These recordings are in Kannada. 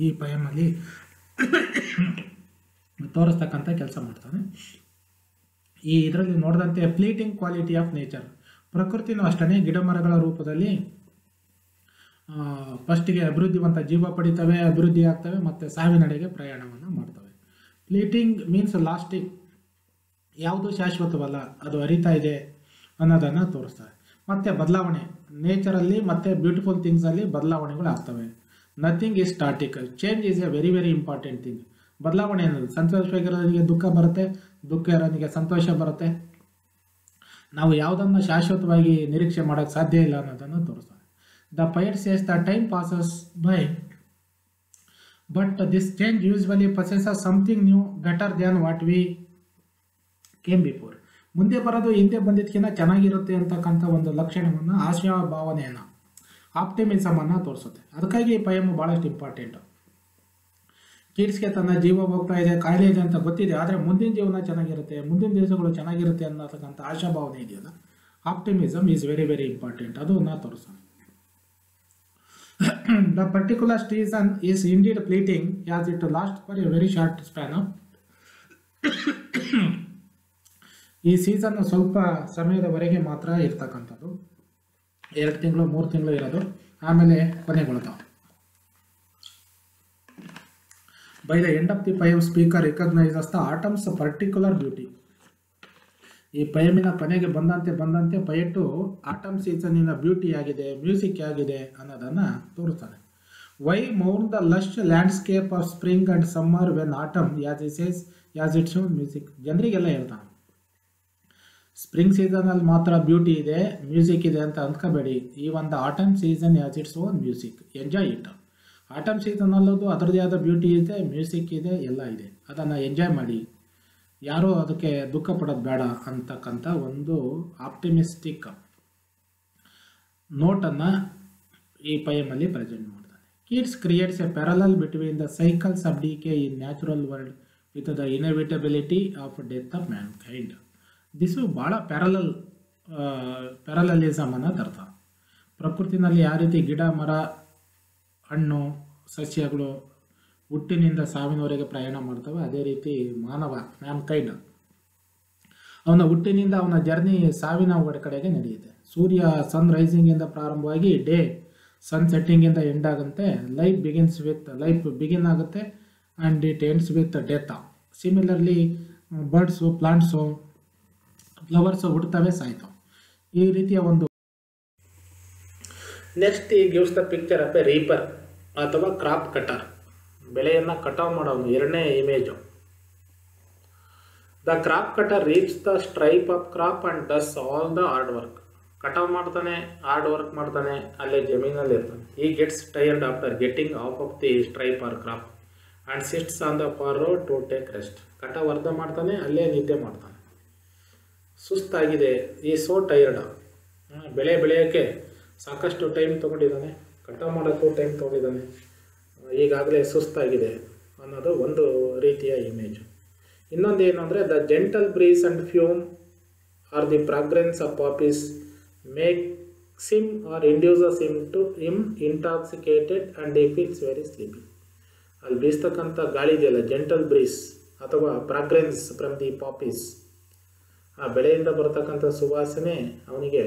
ಈ ಪಯಮಲ್ಲಿ ತೋರಿಸ್ತಕ್ಕಂಥ ಕೆಲಸ ಮಾಡ್ತಾನೆ. ಈ ಇದರಲ್ಲಿ ನೋಡಿದಂತೆ ಫ್ಲೀಟಿಂಗ್ ಕ್ವಾಲಿಟಿ ಆಫ್ ನೇಚರ್, ಪ್ರಕೃತಿನೂ ಅಷ್ಟೇ ಗಿಡ ಮರಗಳ ರೂಪದಲ್ಲಿ ಫಸ್ಟಿಗೆ ಅಭಿವೃದ್ಧಿವಂತ ಜೀವ ಪಡಿತವೆ, ಅಭಿವೃದ್ಧಿ ಆಗ್ತವೆ ಮತ್ತು ಸಾವಿನಡೆಗೆ ಪ್ರಯಾಣವನ್ನು ಮಾಡ್ತವೆ. ಫ್ಲೀಟಿಂಗ್ ಮೀನ್ಸ್ ಲಾಸ್ಟಿಂಗ್, ಯಾವುದು ಶಾಶ್ವತವಲ್ಲ, ಅದು ಹರಿತಾ ಇದೆ ಅನ್ನೋದನ್ನು ತೋರಿಸ್ತವೆ. ಮತ್ತು ಬದಲಾವಣೆ, ನೇಚರಲ್ಲಿ ಮತ್ತು ಬ್ಯೂಟಿಫುಲ್ ಥಿಂಗ್ಸಲ್ಲಿ ಬದಲಾವಣೆಗಳು ಆಗ್ತವೆ. Nothing is static, change is A very very important thing. ಬದಲಾವಣೆ ಅನ್ನೋದು, ಸಂತೋಷವಾಗಿರೋನಿಗೆ ದುಃಖ ಬರುತ್ತೆ, ದುಃಖ ಇರೋನಿಗೆ ಸಂತೋಷ ಬರುತ್ತೆ. ನಾವು ಯಾವುದನ್ನು ಶಾಶ್ವತವಾಗಿ ನಿರೀಕ್ಷೆ ಮಾಡೋಕ್ಕೆ ಸಾಧ್ಯ ಇಲ್ಲ ಅನ್ನೋದನ್ನು ತೋರಿಸ್ತವೆ. The poet says the time passes by but this change usually possesses something new better than what we came before. ಮುಂದೆ ಬರೋದು ಹಿಂದೆ ಬಂದಿದ್ದಕ್ಕಿಂತ ಚೆನ್ನಾಗಿರುತ್ತೆ ಅಂತಕ್ಕಂಥ ಒಂದು ಲಕ್ಷಣವನ್ನು, ಆಶಾ ಭಾವನೆಯನ್ನು, ಆಪ್ಟಿಮಿಸಮನ್ನು ತೋರಿಸುತ್ತೆ. ಅದಕ್ಕಾಗಿ ಈ ಪಯಮು ಭಾಳಷ್ಟು ಇಂಪಾರ್ಟೆಂಟು. ಕಿಡ್ಸ್ಗೆ ತನ್ನ ಜೀವ ಹೋಗ್ತಾ ಇದೆ, ಕಾಯಿಲೆ ಇದೆ ಅಂತ ಗೊತ್ತಿದೆ, ಆದರೆ ಮುಂದಿನ ಜೀವನ ಚೆನ್ನಾಗಿರುತ್ತೆ, ಮುಂದಿನ ದಿವಸಗಳು ಚೆನ್ನಾಗಿರುತ್ತೆ ಅನ್ನತಕ್ಕಂಥ ಆಶಾಭಾವನೆ ಇದೆಯಲ್ಲ, optimism is very very important, ಅದನ್ನು ತೋರಿಸೋಣ. The particular season is indeed fleeting as it lasts for a very short span of ಈ ಸೀಸನ್ ಸ್ವಲ್ಪ ಸಮಯದವರೆಗೆ ಮಾತ್ರ ಇರ್ತಕ್ಕಂಥದ್ದು, 2 ತಿಂಗಳು 3 ತಿಂಗಳು ಇರೋದು, ಆಮೇಲೆ ಕೊನೆಗೊಳ್ತಾವೆ. By the end of the poem, speaker recognizes the autumn's particular beauty. ಈ ಪಯಮಿನ ಕೊನೆಗೆ ಬಂದಂತೆ ಪಯಟ್ಟು ಆಟಮ್ ಸೀಸನ್ನಿನ ಬ್ಯೂಟಿ ಆಗಿದೆ, ಮ್ಯೂಸಿಕ್ ಆಗಿದೆ ಅನ್ನೋದನ್ನು ತೋರಿಸ್ತಾನೆ. ವೈ ಮೌನ್ the lush landscape of spring and summer when autumn has its own music. ಜನರಿಗೆಲ್ಲ ಹೇಳ್ತಾನೆ, ಸ್ಪ್ರಿಂಗ್ ಸೀಸನಲ್ಲಿ ಮಾತ್ರ ಬ್ಯೂಟಿ ಇದೆ, ಮ್ಯೂಸಿಕ್ ಇದೆ ಅಂತ ಅಂದ್ಕೋಬೇಡಿ. ಈ ಒಂದು autumn season has its own music, enjoy it. Autumn ಸೀಸನಲ್ಲದು ಅದರದೇ ಆದ ಬ್ಯೂಟಿ ಇದೆ, ಮ್ಯೂಸಿಕ್ ಇದೆ, ಎಲ್ಲ ಇದೆ, ಅದನ್ನು ಎಂಜಾಯ್ ಮಾಡಿ, ಯಾರೂ ಅದಕ್ಕೆ ದುಃಖ ಪಡೋದು ಬೇಡ ಅಂತಕ್ಕಂಥ ಒಂದು ಆಪ್ಟಿಮಿಸ್ಟಿಕ್ ನೋಟನ್ನು ಈ ಪಯಮಲ್ಲಿ ಪ್ರೆಸೆಂಟ್ ಮಾಡ್ತಾನೆ. Keats creates a parallel between the cycles of decay in natural world with the inevitability of death of mankind. This ಭಾಳ ಪ್ಯಾರಲಲಿಸಮನ್ನು ತರ್ತಾರೆ. ಪ್ರಕೃತಿನಲ್ಲಿ ಯಾವ ರೀತಿ ಗಿಡ ಮರ ಹಣ್ಣು ಸಸ್ಯಗಳು ಹುಟ್ಟಿನಿಂದ ಸಾವಿನವರೆಗೆ ಪ್ರಯಾಣ ಮಾಡ್ತವೆ, ಅದೇ ರೀತಿ ಮಾನವ ಮ್ಯಾನ್ ಕೈಂಡ್ ಅವನ ಹುಟ್ಟಿನಿಂದ ಅವನ ಜರ್ನಿ ಸಾವಿನ ಕಡೆಗೆ ನಡೆಯುತ್ತೆ. ಸೂರ್ಯ ಸನ್ ರೈಸಿಂಗಿಂದ ಪ್ರಾರಂಭವಾಗಿ ಡೇ ಸನ್ ಸೆಟ್ಟಿಂಗಿಂದ ಎಂಡ್ ಆಗುತ್ತೆ. ಲೈಫ್ ಬಿಗಿನ್ ಆಗುತ್ತೆ and it ends with death. Similarly birds, plants, flowers ಹುಡ್ತವೆ, ಸಾಯ್ತವೆ. ಈ ರೀತಿಯ ಒಂದು next he gives the picture of a reaper ಅಥವಾ ಕ್ರಾಪ್ ಕಟರ್, ಬೆಳೆಯನ್ನು ಕಟಾವು ಮಾಡೋನು. 2ನೇ image. The crop cutter reaps the stripe of crop and does all the hard work. ಕಟಾವು ಮಾಡ್ತಾನೆ, ಹಾರ್ಡ್ ವರ್ಕ್ ಮಾಡ್ತಾನೆ, ಅಲ್ಲೇ ಜಮೀನಲ್ಲಿ ಇರ್ತಾನೆ. He gets tired after getting of of the stripe or crop and sits on the furrow to take rest. ಕಟಾವು ಅರ್ಧ ಮಾಡ್ತಾನೆ, ಅಲ್ಲೇ ನಿದ್ದೆ ಮಾಡ್ತಾನೆ. ಸುಸ್ತಾಗಿದೆ, ಈ ಸೋ ಟೈರ್ಡ್. ಬೆಳೆ ಬೆಳೆಯೋಕ್ಕೆ ಸಾಕಷ್ಟು ಟೈಮ್ ತೊಗೊಂಡಿದ್ದಾನೆ, ಕಟಾವು ಮಾಡೋಕ್ಕೂ ಟೈಮ್ ತೊಗೊಂಡಿದ್ದಾನೆ, ಈಗಾಗಲೇ ಸುಸ್ತಾಗಿದೆ ಅನ್ನೋದು ಒಂದು ರೀತಿಯ ಇಮೇಜು. ಇನ್ನೊಂದು ಏನು ಅಂದರೆ, the gentle breeze and fume or the fragrance of poppies makes him or induces him intoxicated and he feels very sleepy. ಅಲ್ಲಿ ಬೀಸ್ತಕ್ಕಂಥ ಗಾಳಿ ಇದೆಯಲ್ಲ, ಜೆಂಟಲ್ ಬ್ರೀಸ್ ಅಥವಾ ಫ್ರಾಗ್ರೆನ್ಸ್ ಫ್ರಮ್ ದಿ ಪಾಪೀಸ್, ಆ ಬೆಳೆಯಿಂದ ಬರ್ತಕ್ಕಂಥ ಸುವಾಸನೆ ಅವನಿಗೆ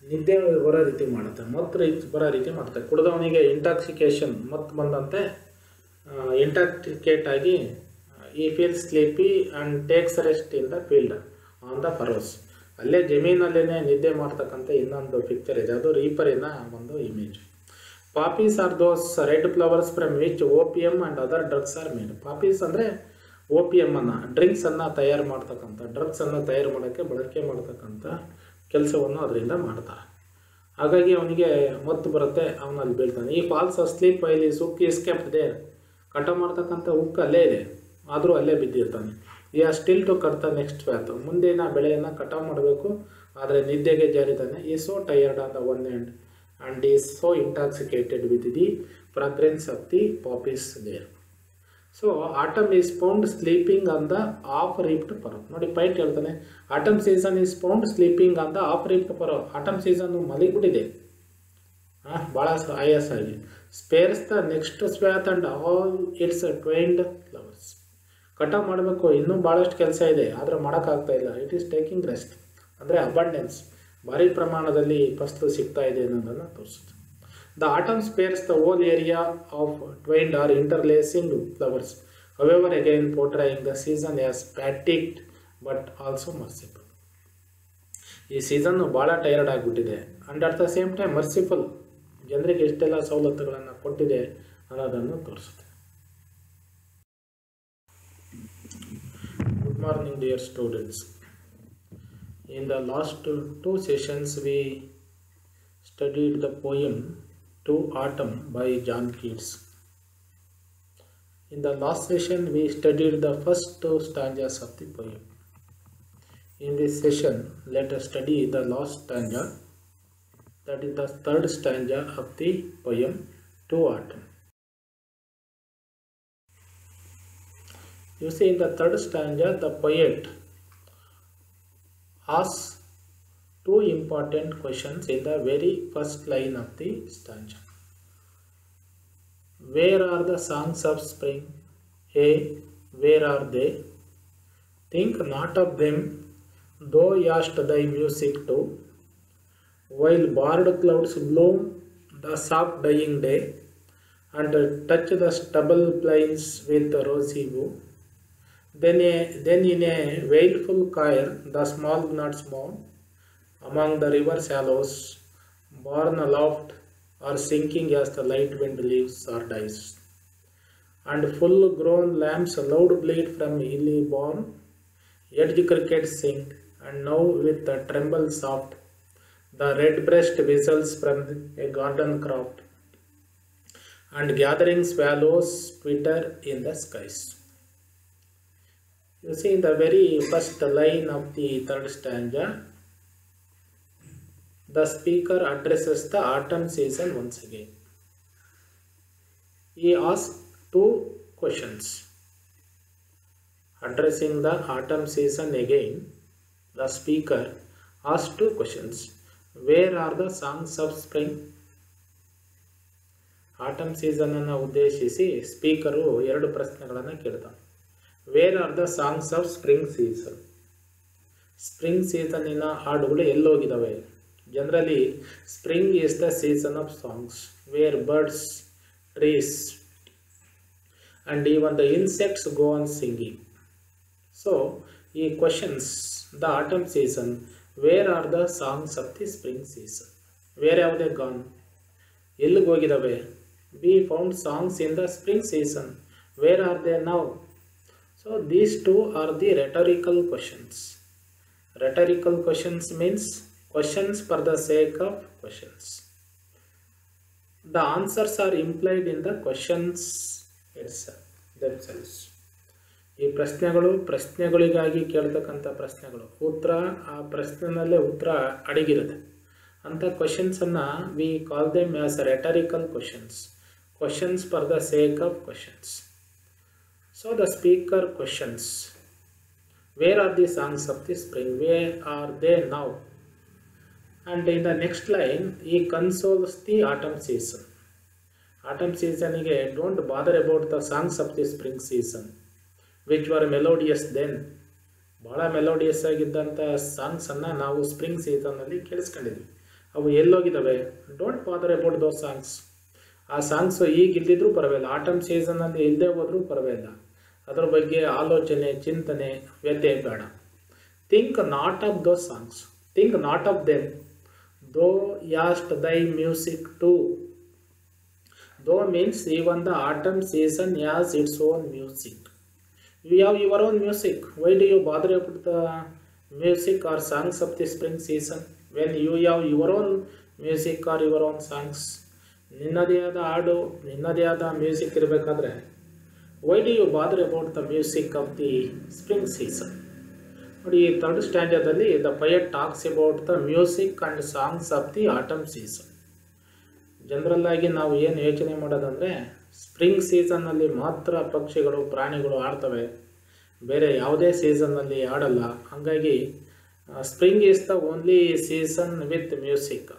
ನಿದ್ದೆ ಬರೋ ರೀತಿ ಮಾಡುತ್ತೆ, ಮತ್ತು ಬರೋ ರೀತಿ ಮಾಡುತ್ತೆ. ಕುಡಿದವನಿಗೆ ಇಂಟಾಕ್ಸಿಕೇಷನ್ ಮತ್ತು ಬಂದಂತೆ ಇಂಟಾಕ್ಸಿಕೇಟ್ ಆಗಿ he feel sleepy and takes rest in the field on the furrows. ಅಲ್ಲೇ ಜಮೀನಲ್ಲೇ ನಿದ್ದೆ ಮಾಡ್ತಕ್ಕಂಥ ಇನ್ನೊಂದು ಪಿಕ್ಚರ್ ಇದೆ, ಅದು ರೀಪರಿನ ಒಂದು image. Poppies are those red flowers from which opium and other drugs are made. Poppies ಅಂದರೆ ಓಪಿಯಮ್ಮನ್ನು, ಡ್ರಿಂಕ್ಸನ್ನು ತಯಾರು ಮಾಡ್ತಕ್ಕಂಥ, ಡ್ರಗ್ಸನ್ನು ತಯಾರು ಮಾಡೋಕ್ಕೆ ಬಳಕೆ ಮಾಡ್ತಕ್ಕಂಥ ಕೆಲಸವನ್ನು ಅದರಿಂದ ಮಾಡ್ತಾರೆ. ಹಾಗಾಗಿ ಅವನಿಗೆ ಮತ್ತು ಬರುತ್ತೆ, ಅವನಲ್ಲಿ ಬೀಳ್ತಾನೆ. He falls sleep while his hook is kept there. ಕಟಾವು ಮಾಡ್ತಕ್ಕಂಥ ಹುಕ್ ಅಲ್ಲೇ ಇದೆ, ಆದರೂ ಅಲ್ಲೇ ಬಿದ್ದಿರ್ತಾನೆ. He still to cut the next path. ಮುಂದಿನ ಬೆಳೆಯನ್ನು ಕಟಾವು ಮಾಡಬೇಕು, ಆದರೆ ನಿದ್ದೆಗೆ ಜಾರಿತಾನೆ. He so tired on the one hand and is so intoxicated with the fragrance of the poppies there. So autumn is found sleeping on the half reaped furrow. ನೋಡಿ ಪೈಟ್ ಹೇಳ್ತಾನೆ, autumn season is found sleeping on the half reaped furrow. Autumn ಸೀಸನ್ನು ಮಲಗಿಬಿಟ್ಟಿದೆ ಭಾಳ ಆಯಾಸ ಆಗಿ. spares the next swath and all its twained flowers. ಕಟಾವು ಮಾಡಬೇಕು, ಇನ್ನೂ ಭಾಳಷ್ಟು ಕೆಲಸ ಇದೆ ಆದರೆ ಮಾಡೋಕ್ಕಾಗ್ತಾ ಇಲ್ಲ. ಇಟ್ ಈಸ್ ಟೇಕಿಂಗ್ ರೆಸ್ಟ್ ಅಂದರೆ ಅಬಂಡೆನ್ಸ್, ಭಾರಿ ಪ್ರಮಾಣದಲ್ಲಿ ಫಸಲು ಸಿಗ್ತಾ ಇದೆ ಅನ್ನೋದನ್ನು ತೋರಿಸುತ್ತೆ. The autumn spares the whole area of twined or interlacing flowers, however again portraying the season as fatigued but also merciful. ಈ ಸೀಸನ್ನು ಭಾಳ ಟೈರ್ಡ್ ಆಗಿಬಿಟ್ಟಿದೆ and at the same time merciful, ಜನರಿಗೆ ಎಷ್ಟೆಲ್ಲ ಸವಲತ್ತುಗಳನ್ನು ಕೊಟ್ಟಿದೆ ಅನ್ನೋದನ್ನು ತೋರಿಸುತ್ತೆ. Good morning dear students. In the last two sessions we studied the poem To Autumn by John Keats. In the last session we studied the first two stanzas of the poem. In this session let us study the last stanza, that is the third stanza of the poem To Autumn. You see, in the third stanza the poet asks two important questions in the very first line of the stanza. Where are the songs of spring? Hey, where are they? Think not of them, though yast thy music too. While barred clouds bloom the soft dying day, and touch the stubble plains with rosy woe. Then in a wailful choir the small gnats moan among the river shallows, borne aloft or sinking as the light wind leaves or dies. And full grown lambs loud bleat from hilly bourn, edge crickets sing, and now with a tremble soft the red breast whistles from a garden croft, and gathering swallows twitter in the skies. You see, in the very first line of the third stanza, the speaker addresses the autumn season once again. He asks two questions. Addressing the autumn season again, the speaker asks two questions. Where are the songs of spring? Autumn season ಅನ್ನು ಉದ್ದೇಶಿಸಿ ಸ್ಪೀಕರು ಎರಡು ಪ್ರಶ್ನೆಗಳನ್ನು ಕೇಳ್ತಾನೆ. Where are the songs of spring season? Spring ಸೀಸನ್ನಿನ ಹಾಡುಗಳು ಎಲ್ಲೋಗಿದ್ದಾವೆ? Generally, spring is the season of songs, where birds, trees, and even the insects go on singing. So, he questions the autumn season, where are the songs of the spring season? Where have they gone? ಎಲ್ಲಿಗೆ ಹೋಗಿದ್ದಾವೆ? We found songs in the spring season. Where are they now? So, these two are the rhetorical questions. Rhetorical questions means questions for the sake of questions. The answers are implied in the questions themselves. ಈ ಪ್ರಶ್ನೆಗಳಿಗಾಗಿ ಕೇಳ್ತಕ್ಕಂಥ ಪ್ರಶ್ನೆಗಳು, ಉತ್ತರ ಆ ಪ್ರಶ್ನೆಯಲ್ಲೇ ಉತ್ತರ ಅಡಗಿರುತ್ತೆ. ಅಂಥ ಕ್ವಶನ್ಸನ್ನು we call them as rhetorical questions. Questions for the sake of questions. So the speaker questions, where are the songs of the spring? Where are they now? And in the next line, he consoles the autumn season. Autumn season ige, don't bother about the songs of the spring season, which were melodious then. ಭಾಳ ಮೆಲೋಡಿಯಸ್ ಆಗಿದ್ದಂಥ ಸಾಂಗ್ಸನ್ನು ನಾವು ಸ್ಪ್ರಿಂಗ್ ಸೀಸನ್ನಲ್ಲಿ ಕೇಳಿಸ್ಕೊಂಡಿದ್ವಿ. ಅವು ಎಲ್ಲೋಗಿದ್ದಾವೆ? Don't bother about those songs. ಆ ಸಾಂಗ್ಸು ಈಗ ಇಲ್ದಿದ್ರೂ ಪರವಾಗಿಲ್ಲ, ಆಟಮ್ ಸೀಸನ್ನಲ್ಲಿ ಇಲ್ಲದೆ ಹೋದ್ರೂ ಪರವಾಗಿಲ್ಲ, ಅದರ ಬಗ್ಗೆ ಆಲೋಚನೆ, ಚಿಂತನೆ, ವ್ಯಥೆ ಬೇಡ. Think not of those songs, think not of them, ದೋ ಯಾಸ್ಟ್ ದೈ ಮ್ಯೂಸಿಕ್ ಟು. ದೋ means even the autumn season has its own music. You have your own music. Why do you bother about the music or songs of the spring season when you have your own music or your own songs? ನಿನ್ನದೇ ಆದ ಹಾಡು, ನಿನ್ನದೇ ಆದ ಮ್ಯೂಸಿಕ್ ಇರಬೇಕಾದ್ರೆ why do you bother about the music of the spring season? ನೋಡಿ, ಈ third ಸ್ಟ್ಯಾಂಡರ್ಡಲ್ಲಿ the poet talks about the music and songs of the autumn season. General ಆಗಿ ನಾವು ಏನು ಯೋಚನೆ ಮಾಡೋದಂದರೆ, ಸ್ಪ್ರಿಂಗ್ ಸೀಸನ್ನಲ್ಲಿ ಮಾತ್ರ ಪಕ್ಷಿಗಳು, ಪ್ರಾಣಿಗಳು ಆಡ್ತವೆ, ಬೇರೆ ಯಾವುದೇ ಸೀಸನ್ನಲ್ಲಿ ಆಡಲ್ಲ. ಹಾಗಾಗಿ spring is the only season with music.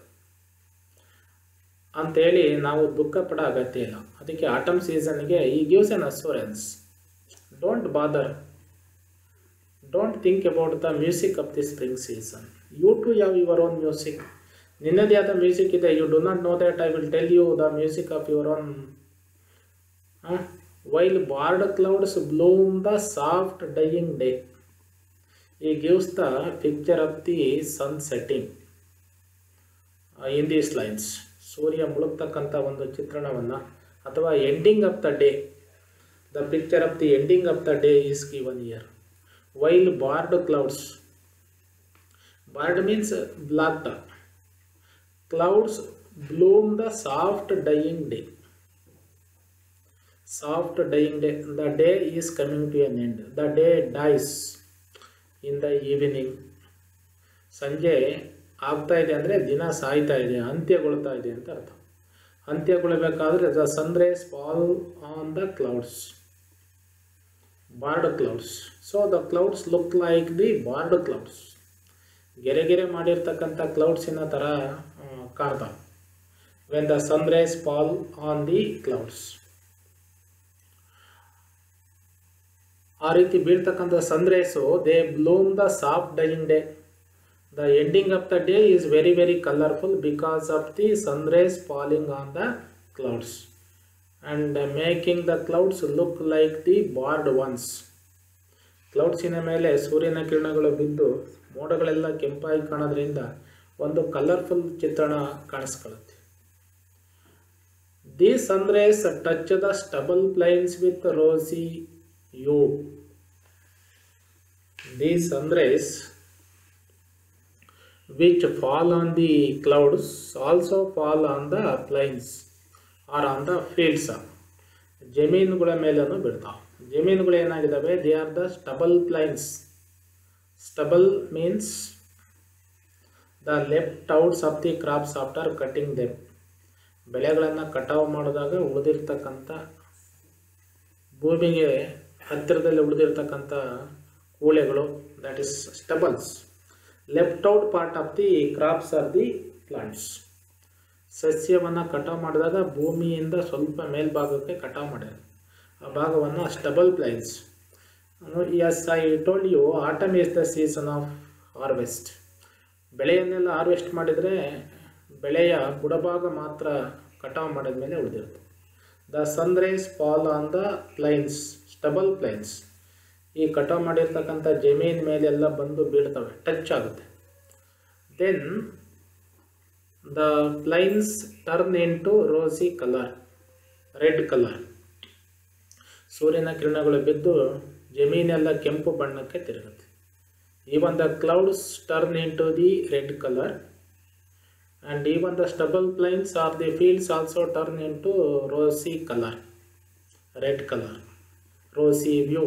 ಅಂತೇಳಿ ನಾವು ದುಃಖ ಪಡೋ ಅಗತ್ಯ ಇಲ್ಲ. ಅದಕ್ಕೆ ಆಟಮ್ ಸೀಸನ್ಗೆ he gives an assurance. Don't bother, don't think about the music of the spring season. You too have your own music. ನಿನ್ನದೇ ಆದ ಮ್ಯೂಸಿಕ್ ಇದೆ. You do not know that I will tell you the music of your own. While barred clouds bloom the soft dying day. He gives the picture of the sun setting in these lines. ಸೂರ್ಯ ಮುಳುಗ್ತಕ್ಕಂಥ ಒಂದು ಚಿತ್ರಣವನ್ನು, ಅಥವಾ ending of the day, the picture of the ending of the day is given here. While barred clouds, barred means block, clouds bloom the soft dying day. Soft dying day. The day is coming to an end. The day dies in the evening. ಸಂಜೆ ಆಗ್ತಾ ಇದೆ ಅಂದರೆ ದಿನ ಸಾಯ್ತಾ ಇದೆ, ಅಂತ್ಯಗೊಳ್ತಾ ಇದೆ ಅಂತ ಅರ್ಥ. ಅಂತ್ಯಗೊಳ್ಳಬೇಕಾದ್ರೆ the sunrise fall on the clouds, barred clouds. So the clouds look like the barred clouds. ಗೆರೆ ಗೆರೆ ಮಾಡಿರ್ತಕ್ಕಂಥ ಕ್ಲೌಡ್ಸಿನ ಥರ ಕಾಣ್ತಾವೆ. When the sunrise fall on the clouds. ಆ ರೀತಿ ಬೀಳ್ತಕ್ಕಂಥ sunrise they bloom the soft dying day. The ending of the day is very very colourful because of the sunrise falling on the clouds and making the clouds look like the barred once. ಕ್ಲೌಡ್ಸಿನ ಮೇಲೆ ಸೂರ್ಯನ ಕಿರಣಗಳು ಬಿದ್ದು ಮೋಡಗಳೆಲ್ಲ ಕೆಂಪಾಗಿ ಕಾಣೋದ್ರಿಂದ ಒಂದು ಕಲರ್ಫುಲ್ ಚಿತ್ರಣ ಕಾಣಿಸ್ಕೊಳ್ಳುತ್ತೆ. The sunrise touch the stubble plains with rosy hue. The sunrise which fall on the clouds also fall on the plains or on the fields. ಜಮೀನುಗಳ ಮೇಲೂ ಬೀಳ್ತಾವೆ. ಜಮೀನುಗಳು ಏನಾಗಿದ್ದಾವೆ? They are the stubble plains. Stubble means the left outs of the crops after cutting them. ಬೆಳೆಗಳನ್ನು ಕಟಾವು ಮಾಡಿದಾಗ ಉಳಿದಿರ್ತಕ್ಕಂಥ, ಭೂಮಿಗೆ ಹತ್ತಿರದಲ್ಲಿ ಉಳಿದಿರ್ತಕ್ಕಂಥ ಕೂಳೆಗಳು, that is stubbles. Left out part of the crops or the plants. ಸಸ್ಯವನ್ನು ಕಟಾವು ಮಾಡಿದಾಗ ಭೂಮಿಯಿಂದ ಸ್ವಲ್ಪ ಮೇಲ್ಭಾಗಕ್ಕೆ ಕಟಾವು ಮಾಡ್ಯಾರ, ಆ ಭಾಗವನ್ನು stubble plains. As I told you, autumn is the season of harvest. ಬೆಳೆಯನ್ನೆಲ್ಲ ಹಾರ್ವೆಸ್ಟ್ ಮಾಡಿದರೆ ಬೆಳೆಯ ಬುಡಭಾಗ ಮಾತ್ರ ಕಟಾವು ಮಾಡಿದ ಮೇಲೆ ಉಳಿದಿರುತ್ತೆ. The sunrise fall on the plains, stubble plains. ಈ ಕಟಾವು ಮಾಡಿರ್ತಕ್ಕಂಥ ಜಮೀನ್ ಮೇಲೆಲ್ಲ ಬಂದು ಬೀಳ್ತವೆ, ಟಚ್ ಆಗುತ್ತೆ. Then the plains turn into rosy colour, red colour. ಸೂರ್ಯನ ಕಿರಣಗಳು ಬಿದ್ದು ಜಮೀನೆಲ್ಲ ಕೆಂಪು ಬಣ್ಣಕ್ಕೆ ತಿರುಗುತ್ತೆ. Even the clouds turn into the red colour and even the stubble plains or the fields also turn into rosy color, red color, rosy view.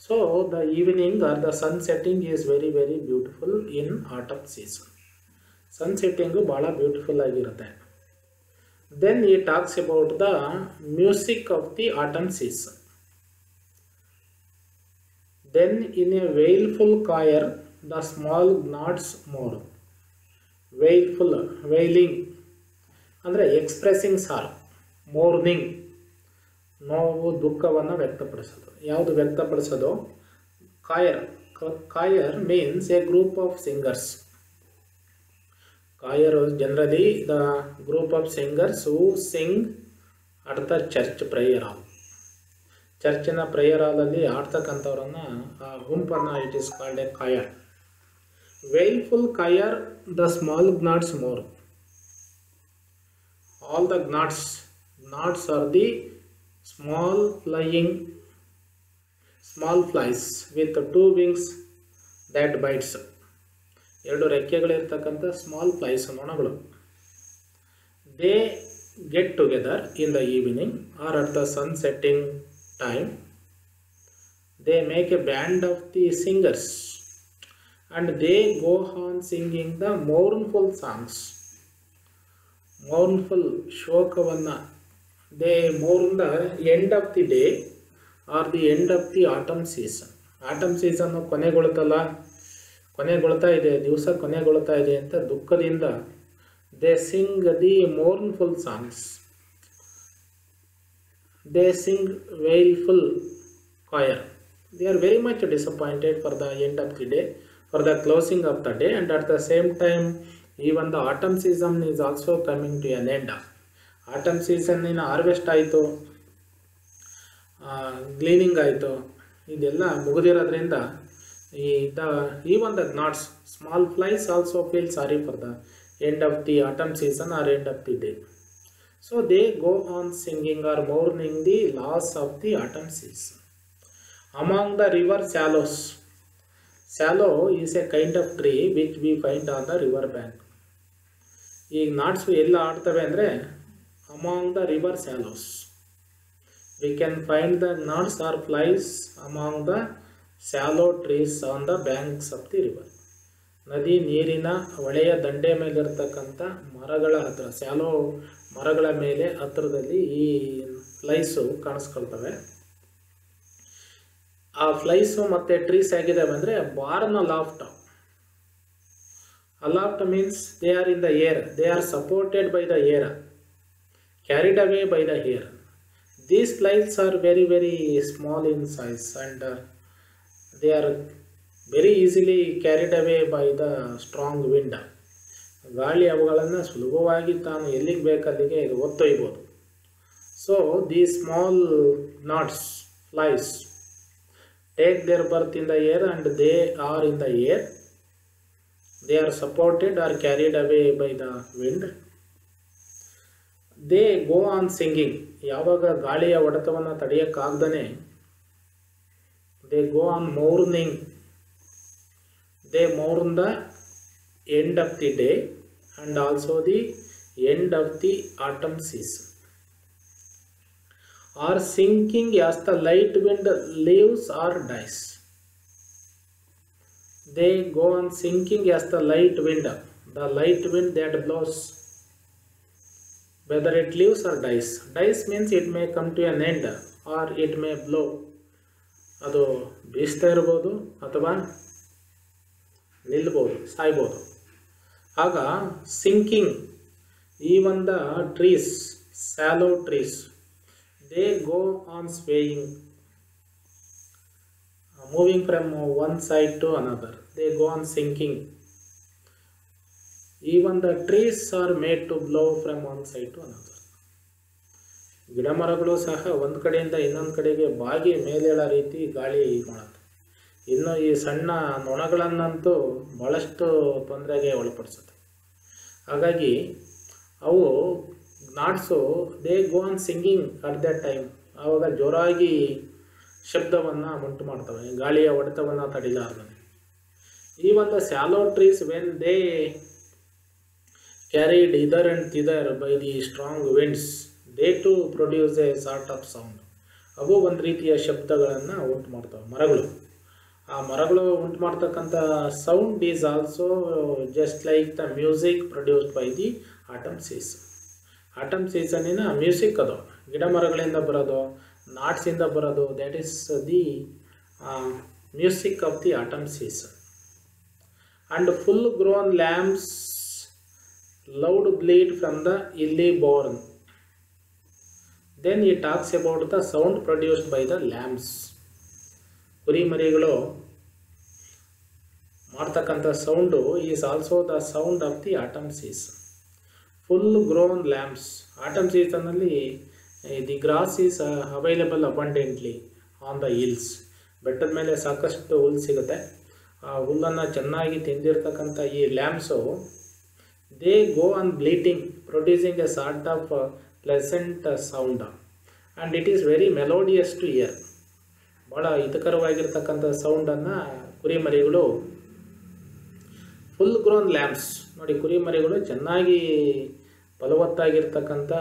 So the evening or the sun setting is very very beautiful in autumn season. Sun setting bala beautiful agirutte. Then he talks about the music of the autumn season. Then in a wailful choir the small nods more. Wailful, wailing ಅಂದರೆ ಎಕ್ಸ್ಪ್ರೆಸಿಂಗ್ ಸಾರ್, ಮೋರ್ನಿಂಗ್, ನೋವು ದುಃಖವನ್ನು ವ್ಯಕ್ತಪಡಿಸೋದು. ಯಾವುದು ವ್ಯಕ್ತಪಡಿಸೋದು? Choir. Choir means a group of singers. Choir generally the group of singers who sing at the church prayer hall. ಚರ್ಚಿನ ಪ್ರೇಯರ್ ಹಾಲಲ್ಲಿ ಆಡ್ತಕ್ಕಂಥವ್ರನ್ನ, ಆ ಗುಂಪನ್ನು it is called a choir. Wailful choir, the small gnats more. All the gnats are the small flies with two wings that bites. ಎರಡು ರೆಕ್ಕೆಗಳಿರ್ತಕ್ಕಂಥ ಸ್ಮಾಲ್ ಫ್ಲೈಸ್, ನೊಣಗಳು. They get together in the evening or at the sun setting time. They make a band of the singers and they go on singing the mournful songs. Mournful, ಶೋಕವನ್ನು. They mourn the end of the day or the end of the autumn season. Autumn ಸೀಸನ್ನು ಕೊನೆಗೊಳ್ತಾ ಇದೆ, ದಿವಸ ಕೊನೆಗೊಳ್ತಾ ಇದೆ ಅಂತ ದುಃಖದಿಂದ They sing the mournful songs. They sing wailful choir. They are very much disappointed for the end of the day, for the closing of the day, and at the same time, even the autumn season is also coming to an end. Autumn season in harvest ಆಯಿತು, ಗ್ಲೀನಿಂಗ್ ಆಯಿತು, ಇದೆಲ್ಲ ಮುಗಿದಿರೋದ್ರಿಂದ even the gnats, small flies also feel sorry for the end of the autumn season or end of the day. So they go on singing or mourning the loss of the autumn season. Among the river shallows, shallow is a kind of tree which we find on the river bank. ಈ ನಾಟ್ಸು ಎಲ್ಲ ಆಡ್ತವೆ ಅಂದರೆ among the river shallows. We can find the gnats or flies among the shallow trees on the banks of the river. ನದಿ ನೀರಿನ ಹೊಳೆಯ ದಂಡೆ ಮೇಲಿರ್ತಕ್ಕಂಥ ಮರಗಳ ಹತ್ರ, ಸ್ಯಾಲೋ ಮರಗಳ ಮೇಲೆ ಹತ್ತಿರದಲ್ಲಿ ಈ ಫ್ಲೈಸು ಕಾಣಿಸ್ಕೊಳ್ತವೆ. ಆ ಫ್ಲೈಸು ಮತ್ತು ಟ್ರೀಸ್ ಹೇಗಿದ್ದಾವೆ ಅಂದರೆ borne aloft. Aloft means they are in the air, they are supported by the air, carried away by the air. These flies are very very small in size and they are very easily carried away by the strong wind. ಗಾಳಿ ಅವುಗಳನ್ನು ಸುಲಭವಾಗಿ ತಾನು ಎಲ್ಲಿಗೆ ಬೇಕಲ್ಲಿಗೆ ಒತ್ತೊಯ್ಬೋದು. So these small gnats, flies, take their birth in the air and they are in the air. They are supported or carried away by the wind. They go on singing. ಯಾವಾಗ ಗಾಳಿಯ ಹೊಡೆತವನ್ನು ತಡೆಯೋಕ್ಕಾಗ್ದೇ they go on mourning. They mourn the end of the day and also the end of the autumn season. Or sinking as the light wind lives or dies. They go on sinking as the light wind that blows, whether it leaves or dies. Dies means it may come to an end or it may blow. ಅದು ಬೀಸ್ತಾ ಇರ್ಬೋದು ಅಥವಾ ನಿಲ್ಬೋದು, ಸಾಯ್ಬೋದು. ಆಗ sinking, even the trees, sallow trees, they go on swaying, moving from one side to another. They go on sinking. Even the trees are made to blow from one side to another. ಗಿಡ ಮರಗಳು ಸಹ ಒಂದು ಕಡೆಯಿಂದ ಇನ್ನೊಂದು ಕಡೆಗೆ ಬಾಗಿ ಮೇಲೇಳೋ ರೀತಿ ಗಾಳಿ ಮಾಡುತ್ತೆ. ಇನ್ನು ಈ ಸಣ್ಣ ನೊಣಗಳನ್ನಂತೂ ಭಾಳಷ್ಟು ತೊಂದರೆಗೆ ಒಳಪಡಿಸುತ್ತೆ. ಹಾಗಾಗಿ ಅವು gnats they go on singing at that time. ಆವಾಗ ಜೋರಾಗಿ ಶಬ್ದವನ್ನು ಉಂಟು ಮಾಡ್ತವೆ, ಗಾಳಿಯ ಹೊಡೆತವನ್ನು ತಡಿಲಾರ್ದೆ. Even the sallow trees when they carried hither and thither by the strong winds, they too produce a sort of sound. ಅವು ಒಂದು ರೀತಿಯ ಶಬ್ದಗಳನ್ನು ಉಂಟು ಮಾಡ್ತವೆ ಮರಗಳು. ಆ ಮರಗಳು ಉಂಟು ಮಾಡ್ತಕ್ಕಂಥ sound is also just like the music produced by the autumn season. Autumn ಸೀಸನ್ನಿನ ಮ್ಯೂಸಿಕ್ ಅದು ಗಿಡ ಮರಗಳಿಂದ ಬರೋದು, ನಾಟ್ಸಿಂದ ಬರೋದು. That is the music of the autumn season. And full grown lambs loud bleat from the illy born. Then he talks about the sound produced by the lambs. ಕುರಿ ಮರಿಗಳು ಮಾಡ್ತಕ್ಕಂಥ sound is also the sound of the autumn season. Full grown lambs. Autumn ಸೀಸನ್ನಲ್ಲಿ the grass is available abundantly on the hills. ಬೆಟ್ಟದ ಮೇಲೆ ಸಾಕಷ್ಟು ಹುಲ್ಲು ಸಿಗುತ್ತೆ. ಆ ಹುಲ್ಲನ್ನು ಚೆನ್ನಾಗಿ ತಿಂದಿರ್ತಕ್ಕಂಥ ಈ ಲ್ಯಾಂಬ್ಸು they go on bleating, producing a sort of pleasant sound, and it is very melodious to hear. ಭಾಳ ಹಿತಕರವಾಗಿರ್ತಕ್ಕಂಥ ಸೌಂಡನ್ನು ಕುರಿಮರಿಗಳು, ಫುಲ್ ಗ್ರೋನ್ ಲ್ಯಾಂಬ್ಸ್ ನೋಡಿ, ಕುರಿಮರಿಗಳು ಚೆನ್ನಾಗಿ ಫಲವತ್ತಾಗಿರ್ತಕ್ಕಂಥ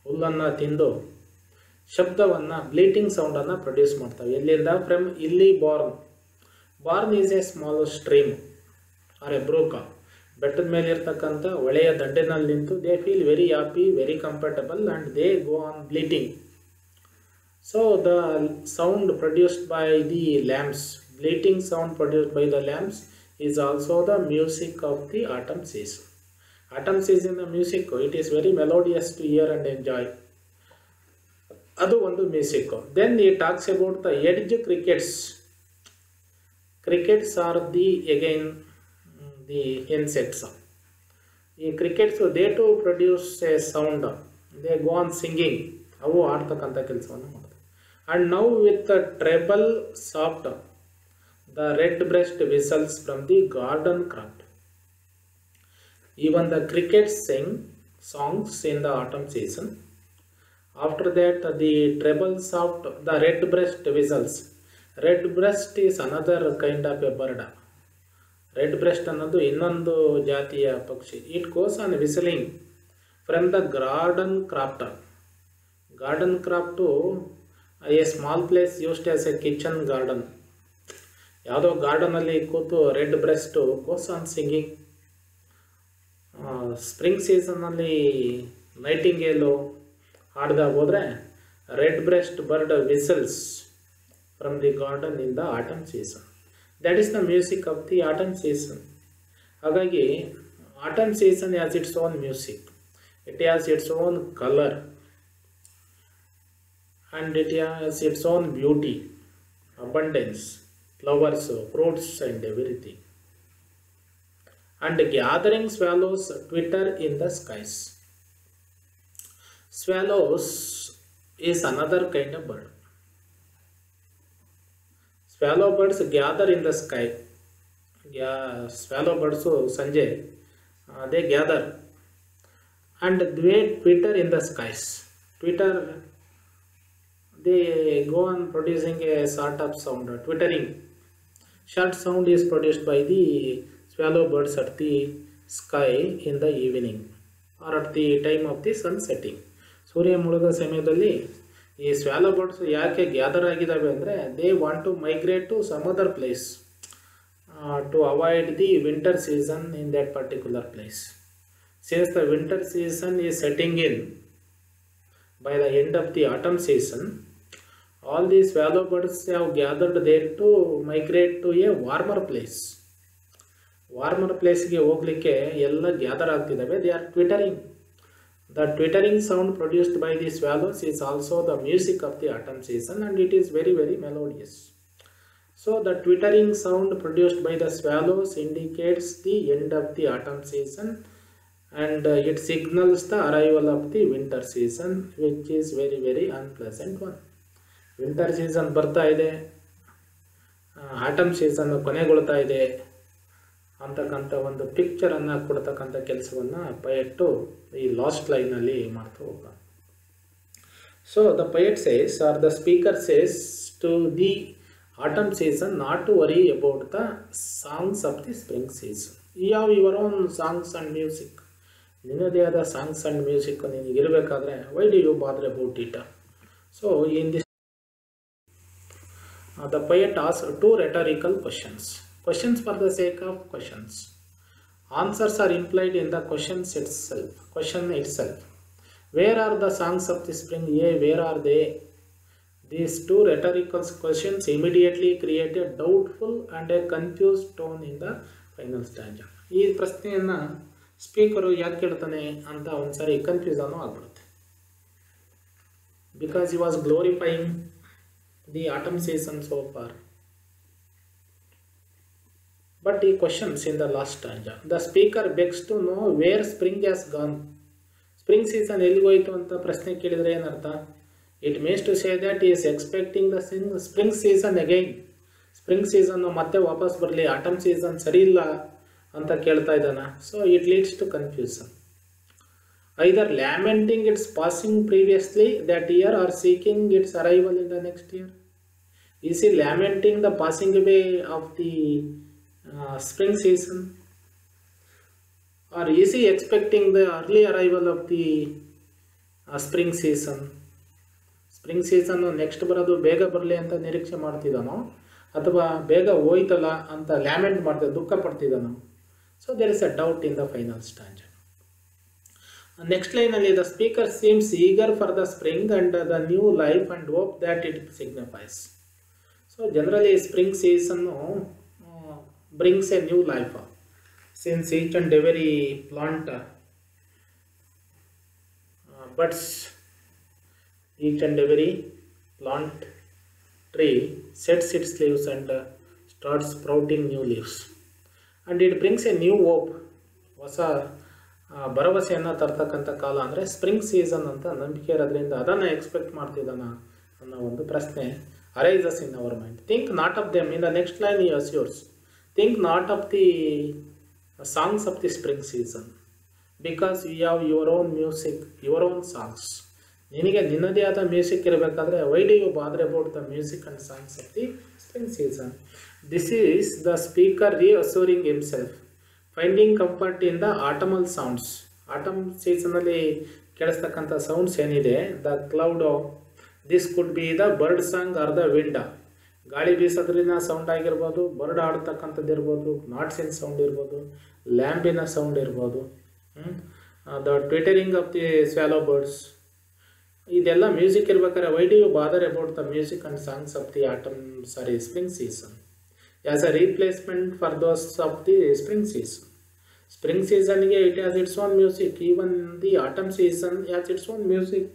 ಹುಲ್ಲನ್ನು ತಿಂದು ಶಬ್ದವನ್ನು, ಬ್ಲೀಟಿಂಗ್ ಸೌಂಡನ್ನು ಪ್ರೊಡ್ಯೂಸ್ ಮಾಡ್ತವೆ. ಎಲ್ಲಿಂದ? ಫ್ರಮ್ ಇಲ್ಲಿ bourn. Bourn is a small stream or a brook. ಬೆಟ್ಟದ ಮೇಲೆ ಇರ್ತಕ್ಕಂಥ ಹೊಳೆಯ ದಂಡೆನಲ್ಲಿ ನಿಂತು they feel very happy, very comfortable and they go on bleating. So the sound produced by the lambs, bleating sound produced by the lambs is also the music of the autumn season. Autumn season music, it is very melodious to hear and enjoy. ಅದು ಒಂದು music. Then he talks about the hedge crickets. Crickets are the again the insects. ಈ crickets they too produce a sound, they go on singing, ಅವು ಆಡ್ತಕ್ಕಂಥ ಕೆಲಸವನ್ನು ಮಾಡ್ತವೆ. And now with treble soft the red breast whistles from the garden croft. Even the crickets sing songs in the autumn season. After that, the treble soft, the red breast whistles. Red breast is another kind of a bird. Red breast ಅನ್ನೋದು ಇನ್ನೊಂದು ಜಾತಿಯ ಪಕ್ಷಿ. It goes on whistling from the garden craft. Garden craft, a small place used as a kitchen garden. ಯಾವುದೋ ಗಾರ್ಡನಲ್ಲಿ ಕೂತು red breast goes on singing. Spring ಸೀಸನ್ನಲ್ಲಿ ನೈಟಿಂಗೇಲು ಹಾಡ್ದಾಗ ಹೋದರೆ red breast bird whistles from the garden in the autumn season. That is the music of the autumn season. ಹಾಗಾಗಿ autumn season has its own music, it has its own colour and it has its own beauty, abundance, flowers, fruits and everything. And gathering swallows twitter in the skies. Swallows is another kind of bird. Swallow birds gather in the sky. Swallow birds sanje they gather and they twitter in the skies. Twitter, they go on producing a sort of sound, twittering. Short sound is produced by the swallow birds at the sky in the evening or at the time of the sun setting. ಸೂರ್ಯ ಮುಳುಗೋ ಸಮಯದಲ್ಲಿ ಈ ಸ್ವ್ಯಾಲೋ ಬರ್ಡ್ಸ್ ಯಾಕೆ ಗ್ಯಾದರ್ ಆಗಿದ್ದಾವೆ ಅಂದರೆ they want to migrate to some other place to avoid the winter season in that particular place. Since the winter season is setting in by the end of the autumn season, all the swallow birds have gathered there to migrate to a warmer place. Warmer ಪ್ಲೇಸ್ಗೆ ಹೋಗಲಿಕ್ಕೆ ಎಲ್ಲ ಗ್ಯಾದರ್ ಆಗ್ತಿದ್ದಾವೆ. They are twittering. The twittering sound produced by the swallows is also the music of the autumn season and it is very very melodious. So the twittering sound produced by the swallows indicates the end of the autumn season and it signals the arrival of the winter season which is very very unpleasant one. Winter season ಬರ್ತಾ ಇದೆ, ಆಟಮ್ ಸೀಸನ್ ಕೊನೆಗೊಳ್ತಾ ಇದೆ ಅಂತಕ್ಕಂಥ ಒಂದು ಪಿಕ್ಚರನ್ನು ಕೊಡ್ತಕ್ಕಂಥ ಕೆಲಸವನ್ನು ಪಯೆಟ್ಟು ಈ ಲಾಸ್ಟ್ ಲೈನಲ್ಲಿ ಮಾಡ್ತಾ ಹೋಗ್ತಾನೆ. So the poet says or the speaker says to the autumn season not to worry about the songs of the spring season. You have your own songs and music. ನಿನ್ನದೇ ಆದ ಸಾಂಗ್ಸ್ ಆ್ಯಂಡ್ ಮ್ಯೂಸಿಕ್ ನಿನಗಿರಬೇಕಾದ್ರೆ why do you bother about it? So in this the poet asked two rhetorical questions. Questions for the sake of questions. Answers are implied in the question itself. Where are the songs of the spring? Where are they? These two rhetorical questions immediately create a doubtful and a confused tone in the final stanza. ಈ ಪ್ರಶ್ನೆಯನ್ನು ಸ್ಪೀಕರು ಯಾಕೆ ಕೇಳ್ತಾನೆ ಅಂತ ಒಂದ್ಸಾರಿ ಕನ್ಫ್ಯೂಸನ್ನು ಆಗ್ಬಿಡುತ್ತೆ. Because he was glorifying the autumn season so far. But he questions in the last stanza. The speaker begs to know where spring has gone. Spring season ಎಲ್ಲಿಗೋಯ್ತು ಅಂತ ಪ್ರಶ್ನೆ ಕೇಳಿದರೆ ಏನರ್ಥ? It means to say that he is expecting the spring season again. Spring season ಮತ್ತೆ ವಾಪಸ್ ಬರಲಿ, ಆಟಮ್ ಸೀಸನ್ ಸರಿ ಇಲ್ಲ ಅಂತ ಕೇಳ್ತಾ ಇದ್ದಾನ. So it leads to confusion. Either lamenting its passing previously that year or seeking its arrival in the next year. Is he lamenting the passing away of the spring season, or is he expecting the early arrival of the spring season? Spring season next ಬರೋದು ಬೇಗ ಬರಲಿ ಅಂತ ನಿರೀಕ್ಷೆ ಮಾಡ್ತಿದ್ದಾನೋ ಅಥವಾ ಬೇಗ ಹೋಯ್ತಲ್ಲ ಅಂತ ಲ್ಯಾಮೆಂಟ್ ಮಾಡ್ತಾ ದುಃಖ ಪಡ್ತಿದ್ದಾನೋ? So there is a doubt in the final stanza. Next ಲೈನಲ್ಲಿ the speaker seems eager for the spring and the new life and hope that it signifies. So generally spring ಸೀಸನ್ನು brings a new life, since each and every plant buds, each and every plant tree sets its leaves and starts sprouting new leaves, and it brings a new hope. ಹೊಸ ಭರವಸೆಯನ್ನು ತರ್ತಕ್ಕಂಥ ಕಾಲ ಅಂದರೆ ಸ್ಪ್ರಿಂಗ್ ಸೀಸನ್ ಅಂತ ನಂಬಿಕೆ ಇರೋದ್ರಿಂದ ಅದನ್ನು ಎಕ್ಸ್ಪೆಕ್ಟ್ ಮಾಡ್ತಿದ್ದಾನ ಅನ್ನೋ ಒಂದು ಪ್ರಶ್ನೆ arises in our mind. Think not of them. In the next line he assures, think not of the songs of the spring season because you have your own music, your own songs. ನಿನಗೆ ನಿನ್ನದೇ ಆದ ಮ್ಯೂಸಿಕ್ ಇರಬೇಕಾದ್ರೆ why do you bother about the music and songs of the spring season. This is the speaker reassuring himself, finding comfort in the autumnal sounds. Autumn ಸೀಸನಲ್ಲಿ ಕೇಳಿಸ್ತಕ್ಕಂಥ ಸೌಂಡ್ಸ್ ಏನಿದೆ, the cloud, this could be the bird song are the wind. ಗಾಳಿ ಬೀಸೋದ್ರಿನ ಸೌಂಡ್ ಆಗಿರ್ಬೋದು, ಬರ್ಡ್ ಆಡ್ತಕ್ಕಂಥದ್ದು ಇರ್ಬೋದು, ನಾಟ್ಸಿನ ಸೌಂಡ್ ಇರ್ಬೋದು, ಲ್ಯಾಂಪಿನ ಸೌಂಡ್ ಇರ್ಬೋದು, the twittering of the swallow birds. ಇದೆಲ್ಲ ಮ್ಯೂಸಿಕ್ ಇರ್ಬೇಕಾದ್ರೆ why do you bother about the music and songs of the spring season as a replacement for those of the spring season. Spring ಸೀಸನ್ಗೆ it has its own music, even the autumn season has its own music,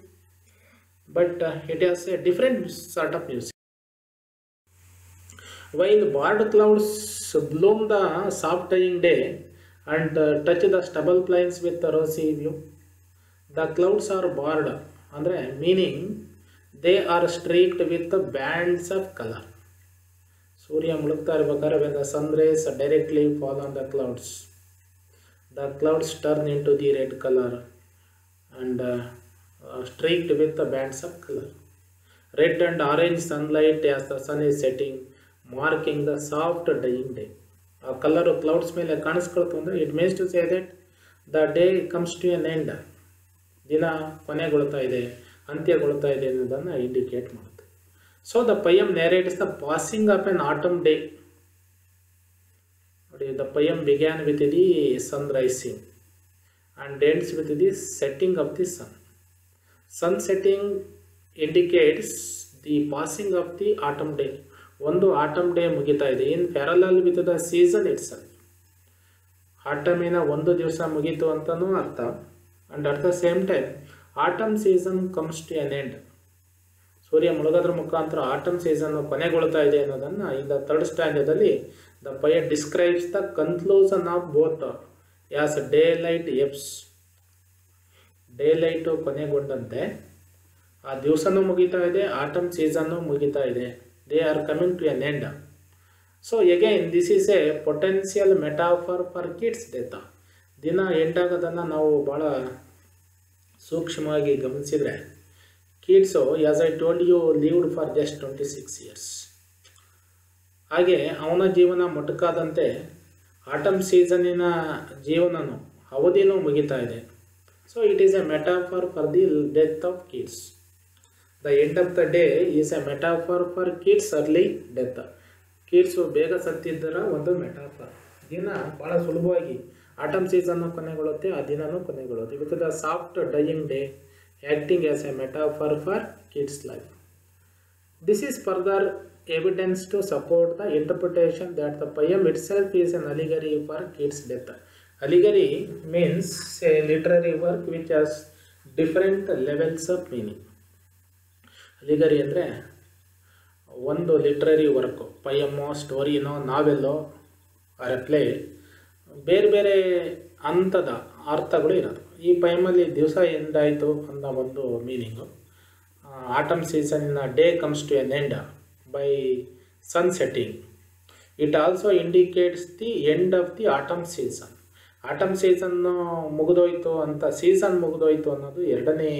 but it has a different sort of music. While barred clouds bloom the soft dying day and touch the stubble plains with the rosy view, the clouds are barred, ಅಂದರೆ meaning they are streaked with bands of colour. ಸೂರ್ಯ ಮುಳುಗ್ತಾ ಇರ್ಬೇಕಾದ್ರೆ when the sun rays directly fall on the clouds turn into the red color and streaked with the bands of color. Red and orange sunlight as the sun is setting, marking the soft dying day. ಆ ಕಲರು ಕ್ಲೌಡ್ಸ್ ಮೇಲೆ ಕಾಣಿಸ್ಕೊಳ್ತು ಅಂದರೆ it means to say that the day comes to an end. ದಿನ ಕೊನೆಗೊಳ್ತಾ ಇದೆ, ಅಂತ್ಯಗೊಳ್ತಾ ಇದೆ ಅನ್ನೋದನ್ನು ಇಂಡಿಕೇಟ್ ಮಾಡುತ್ತೆ. So the poem narrates the passing of an autumn day. ನೋಡಿ, the poem begins with the sun rising and ends with the setting of the sun. Sun setting indicates the passing of the autumn day. ಒಂದು ಆಟಮ್ ಡೇ ಮುಗಿತಾ ಇದೆ in parallel with the season itself. ಆಟಮಿನ ಒಂದು ದಿವಸ ಮುಗೀತು ಅಂತಲೂ ಅರ್ಥ, and at the same time autumn season comes to an end. ಸೂರ್ಯ ಮುಳುಗೋದ್ರ ಮುಖಾಂತರ ಆಟಮ್ ಸೀಸನ್ ಕೊನೆಗೊಳ್ತಾ ಇದೆ ಅನ್ನೋದನ್ನು ಈ ದ ಥರ್ಡ್ ಸ್ಟ್ಯಾಂಡರ್ಡಲ್ಲಿ the poet describes the conclusion of both as daylight ebbs. Daylight ಕೊನೆಗೊಂಡಂತೆ ಆ ದಿವಸನೂ ಮುಗಿತಾ ಇದೆ, ಆಟಮ್ ಸೀಸನ್ನು ಮುಗಿತಾ ಇದೆ. They are coming to an end. So again this is a potential metaphor for kids' death. ದಿನ ಎಂಟಾಗೋದನ್ನು ನಾವು ಭಾಳ ಸೂಕ್ಷ್ಮವಾಗಿ ಗಮನಿಸಿದರೆ, Keats as I told you lived for just 26 years. ಹಾಗೆ ಅವನ ಜೀವನ ಮೊಟಕಾದಂತೆ ಆಟಮ್ ಸೀಸನ್ನಿನ ಜೀವನನೂ ಅವಧಿನೂ ಮುಗಿತಾ ಇದೆ. So it is a metaphor for the death of Keats. The end of the day is a metaphor for kids' early death. Kids ಬೇಗ ಸತ್ತಿದ್ದರ ಒಂದು ಮೆಟಾಫರ್. ದಿನ ಭಾಳ ಸುಲಭವಾಗಿ ಆಟಮ್ ಸೀಸನ್ನು ಕೊನೆಗೊಳ್ಳುತ್ತೆ, ಆ ದಿನವೂ ಕೊನೆಗೊಳ್ಳುತ್ತೆ. With the soft dying day acting as a metaphor for Keats life. This is further evidence to support the interpretation that the poem itself is an allegory for Keats death. Allegory means a literary work which has different levels of meaning. Allegory ಅಂದರೆ ಒಂದು ಲಿಟ್ರರಿ ವರ್ಕು, ಪಯಮೋ, ಸ್ಟೋರಿನೋ, ನಾವೆಲ್ಲೋ, ಆರ್ ಎ ಪ್ಲೇ, ಬೇರೆ ಬೇರೆ ಹಂತದ ಅರ್ಥಗಳು ಇರೋದು. ಈ ಪಯಮಲ್ಲಿ ದಿವಸ ಎಂದಾಯಿತು ಅನ್ನೋ ಒಂದು ಮೀನಿಂಗು. ಆಟಮ್ ಸೀಸನ್ನಿನ day comes to an end by sun setting. It also indicates the end of the autumn season. Autumn season ಮುಗಿದೋಯ್ತು ಅಂತ, ಸೀಸನ್ ಮುಗಿದೋಯ್ತು ಅನ್ನೋದು ಎರಡನೇ